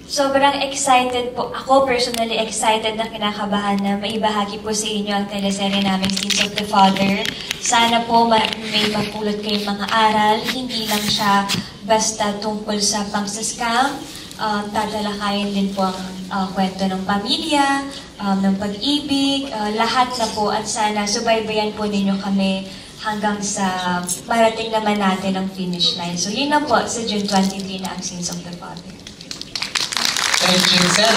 Sobrang excited po, ako personally excited na kinakabahan na maibahagi po sa inyo ang teleserye naming Sins of the Father. Sana po may mapulot kayong mga aral, hindi lang siya basta tungkol sa pang-scam. Tatalakayin din po ang kwento ng pamilya, ng pag-ibig, lahat na po at sana subaybayan po ninyo kami hanggang sa marating naman natin ang finish line. So yun lang po sa June 23 na ang Sins of the Father. Thank you, Sir.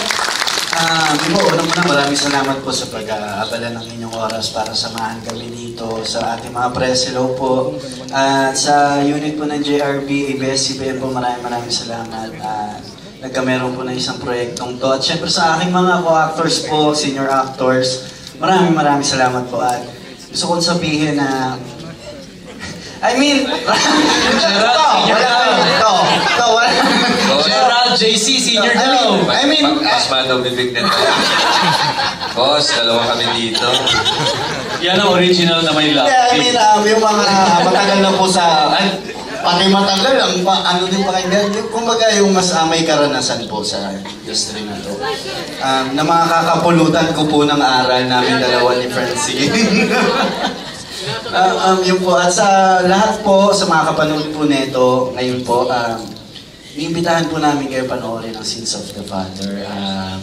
Unang-una, maraming salamat po sa pag-aabala ng inyong oras para samahan kami dito sa ating mga press. Hello po. At sa unit po ng JRB, ABS-CBN po, maraming salamat. Nagkameron po ng isang proyektong to. At syempre sa aking mga co-actors po, senior actors, maraming salamat po. At gusto kong sabihin na I mean, Gerald, JC, senior daw. I mean, mas daw bibig din. Boss, dalawa kami dito. Yan ang original na may love. Yeah, I mean, yung mga matagal na po sa, pati matagal, ano din pakinggan, kumbaga yung mas may karanasan po sa industry na to. Na mga kakapulutan ko po ng aral namin dalawa ni Francine. Yun po, at sa lahat po, sa mga kapanood po neto, ngayon po, iimbitahan po namin kayo panoorin ang Sins of the Father.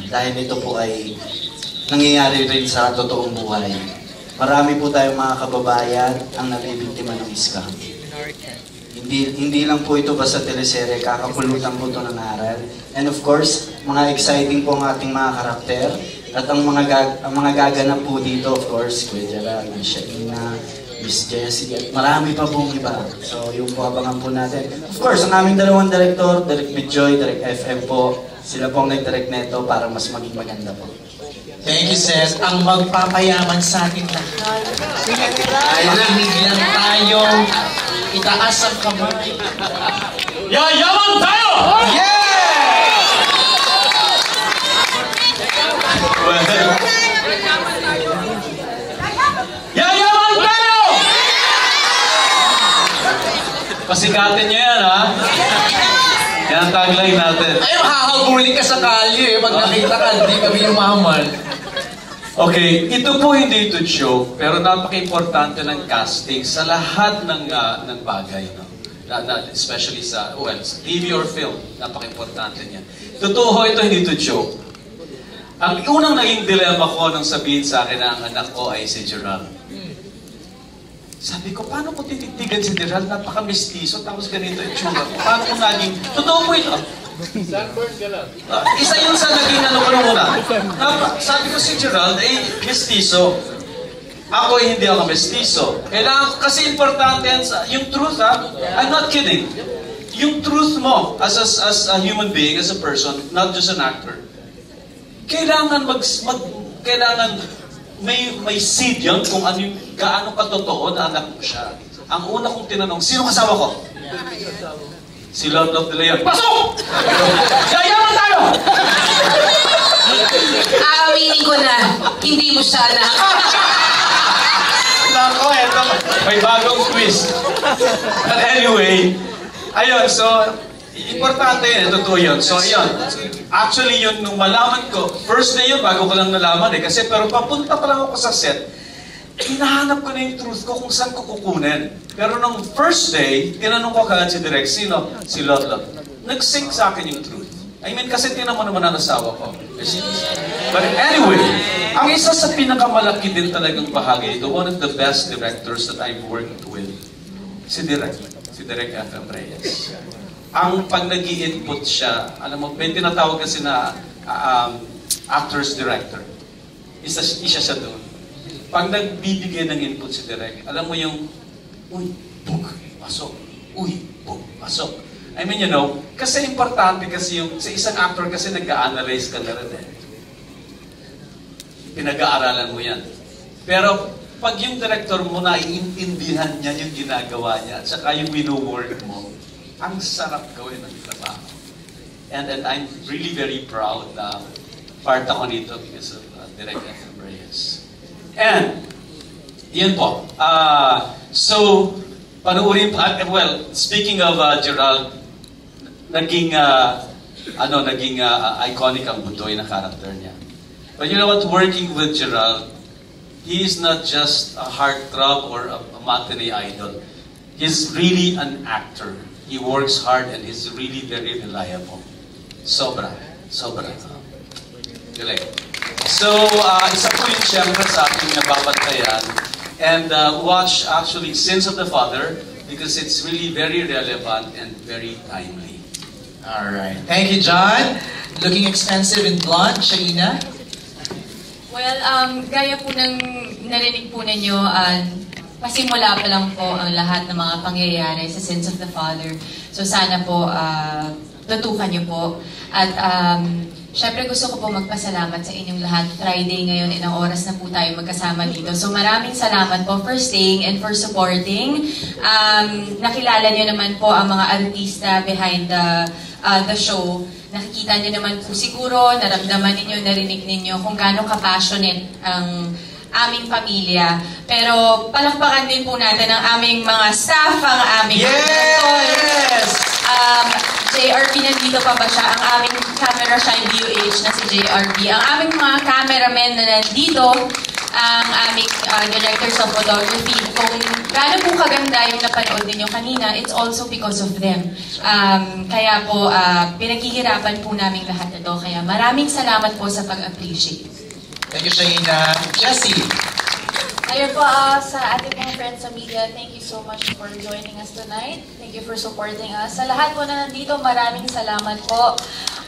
Dahil ito po ay nangyayari rin sa totoong buhay. Marami po tayong mga kababayan ang nabibiktima ng scam. Hindi lang po ito basta teleserye, kakapulutan po ito ng aral. And of course, mga exciting po ang ating mga karakter. At ang mga gaganap po dito, of course, Kuya Gerald, Shaina, Miss Jessie, at marami pa pong iba. So, yung po abangan po natin. Of course, ang aming dalawang director, Direct Midjoy, Direct FM po, sila po ang nag-direct neto para mas maging maganda po. Thank you, sis. Ang magpapayaman sa ating lahat. Malamig lang tayo. Itaas ang kamay. Yayaman tayo! Yeah! Yayaman tayo! Pasikatin niyo yan, ha? Yan ang tagline natin. Ay, mahahabulin ka sa kalye pag nakita ka, hindi kami yumaman. Okay, ito po hindi ito joke, pero napaka-importante ng casting sa lahat ng bagay, no? Especially sa TV or film, napaka-importante niyan. Totoo ito, hindi ito joke. Ang unang naging dilemma ko nang sabihin sa akin na ang anak ko ay si Gerald. Sabi ko, paano ko titigtigan si Gerald? Napaka-mestizo, tapos ganito yung tsura ko. Paano ko naging... Totoo po ito. Sunburn ka lang. Isa yun sa naging ano ko muna. Sabi ko si Gerald, mestizo. Ako hindi ako mestizo. Kailangan kasi importante yung truth, ha? I'm not kidding. Yung truth mo as a human being, as a person, not just an actor. Kailangan kailangan may seed yan kung ano yung gaano katotoo na anak mo siya. Ang una kong tinanong, sino kasama ko? Si Lord of the Leon. Pasok! Yayaman tayo! Aaminin ko na, hindi mo siya anak. Nako, eto. May bagong twist. But anyway, ayun, so, importante yun, totoo yun. So, yun. Actually, yun, nung malaman ko, first day yun, bago ko lang nalaman kasi, pero papunta pa lang ako sa set, hinahanap ko na yung truth ko kung saan ko kukunin. Pero nung first day, tinanong ko kaagad si Direk, sino? Si Lotlot. Nag-sync sa akin yung truth. I mean, kasi tinan mo naman ang asawa ko. But anyway, ang isa sa pinakamalaki din talagang bahagi, one of the best directors that I've worked with, si Direk FM Reyes. Ang pag nag-i-input siya, alam mo, may tinatawag kasi na actors director. Isa siya doon. Pag nagbibigay ng input si Direk, alam mo yung, uy, book, pasok. Uy, book, pasok. I mean, you know, kasi importante kasi yung, sa isang actor kasi nag-a-analyze ka na rin eh. Pinag-aaralan mo yan. Pero, pag yung director mo naiintindihan niya yung ginagawa niya, at saka yung wino-work mo, ang sarap gawin ng trabaho. And I'm really very proud na part ako nito because of Direk FM Reyes. And, yan po. So, panuurin po, well, speaking of Gerald, naging iconic ang Budoy na character niya. But you know what, working with Gerald, he is not just a heartthrob or a matinee idol. He's really an actor. He works hard and he's really very reliable. Sobra. Galing. So, isa po yung siyempre sa ating nababantayan. And watch actually Sins of the Father because it's really very relevant and very timely. Alright. Thank you, John. Looking expensive and blonde, Shaina? Well, gaya po ng narinig po ninyo, pasimula pa lang po ang lahat ng mga pangyayari sa Sins of the Father. So sana po tutukan niyo po. At syempre gusto ko po magpasalamat sa inyong lahat. Friday ngayon, ilang oras na po tayo magkasama dito. So maraming salamat po for staying and for supporting. Nakilala niyo naman po ang mga artista behind the show. Nakikita niyo naman po siguro, naramdaman ninyo, narinig ninyo kung gaano ka-passionate ang aming pamilya. Pero palakpakan din po natin ang aming mga staff, ang aming JRP, nandito pa ba siya? Ang aming camera shine DOH na si JRP. Ang aming mga cameramen na nandito, ang aming directors of photography. Kung gaano po kaganda yung napanood ninyo kanina, it's also because of them. Kaya po, pinaghihirapan po namin lahat ito. Kaya maraming salamat po sa pag-appreciate. Thank you, Shaina. Jessie! Ayun po, sa ating mga friends sa media, thank you so much for joining us tonight. Thank you for supporting us. Sa lahat po na nandito, maraming salamat po.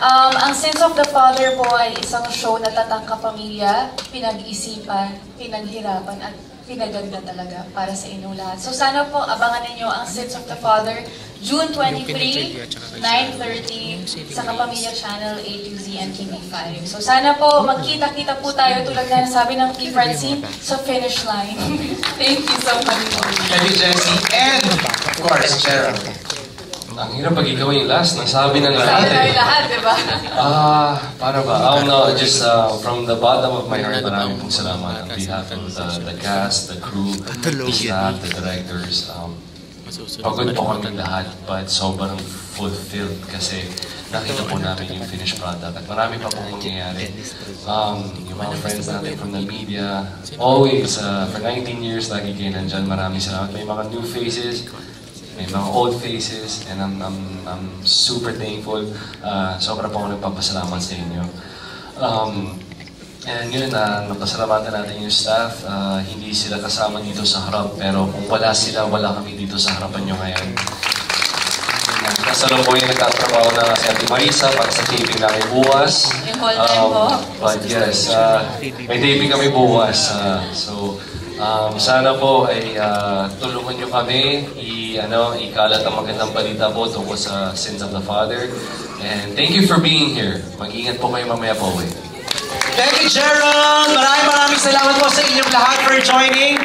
Ang Sins of the Father po ay isang show na tatak kapamilya, pinag-isipan, pinaghirapan, at pinaganda talaga para sa inyong lahat. So sana po abangan ninyo ang Sins of the Father, June 23, 9:30 sa Kapamilya Channel A to Z and TV5. So sana po magkita-kita po tayo tulad na nasabi ng P. Francine sa finish line. Thank you so much po. Thank you, Jessie. And, of course, Gerald. Ang hirap pag ikaw yung last, nasabi na lahat. Sabi na yung lahat, di ba? Para ba? No, just from the bottom of my heart, maraming pong salamat on behalf of the cast, the crew, the staff, the directors. Pagod po kami lahat, but sobrang fulfilled kasi nakita po namin yung finished product. At marami pa pong mangyayari. Yung mga friends natin from the media, always, for 19 years, lagi kayo nandyan. Maraming salamat. May mga new faces, may mga old faces, and I'm super thankful. Sobra po ako nagpapasalamat sa inyo. And yun, napasalamatan natin yung staff. Hindi sila kasama dito sa harap, pero kung wala sila, wala kami dito sa harapan nyo ngayon. Kasalukuyan nagtatrabaho na si Ate Marisa para sa taping namin bukas. But yes, may taping kami bukas. Sana po ay tulungan nyo kami ikalat ang magandang balita po tungkol sa Sins of the Father. And thank you for being here. Mag-ingat po kayo mamaya po. Thank you, Gerald! Maraming salamat po sa inyong lahat for joining.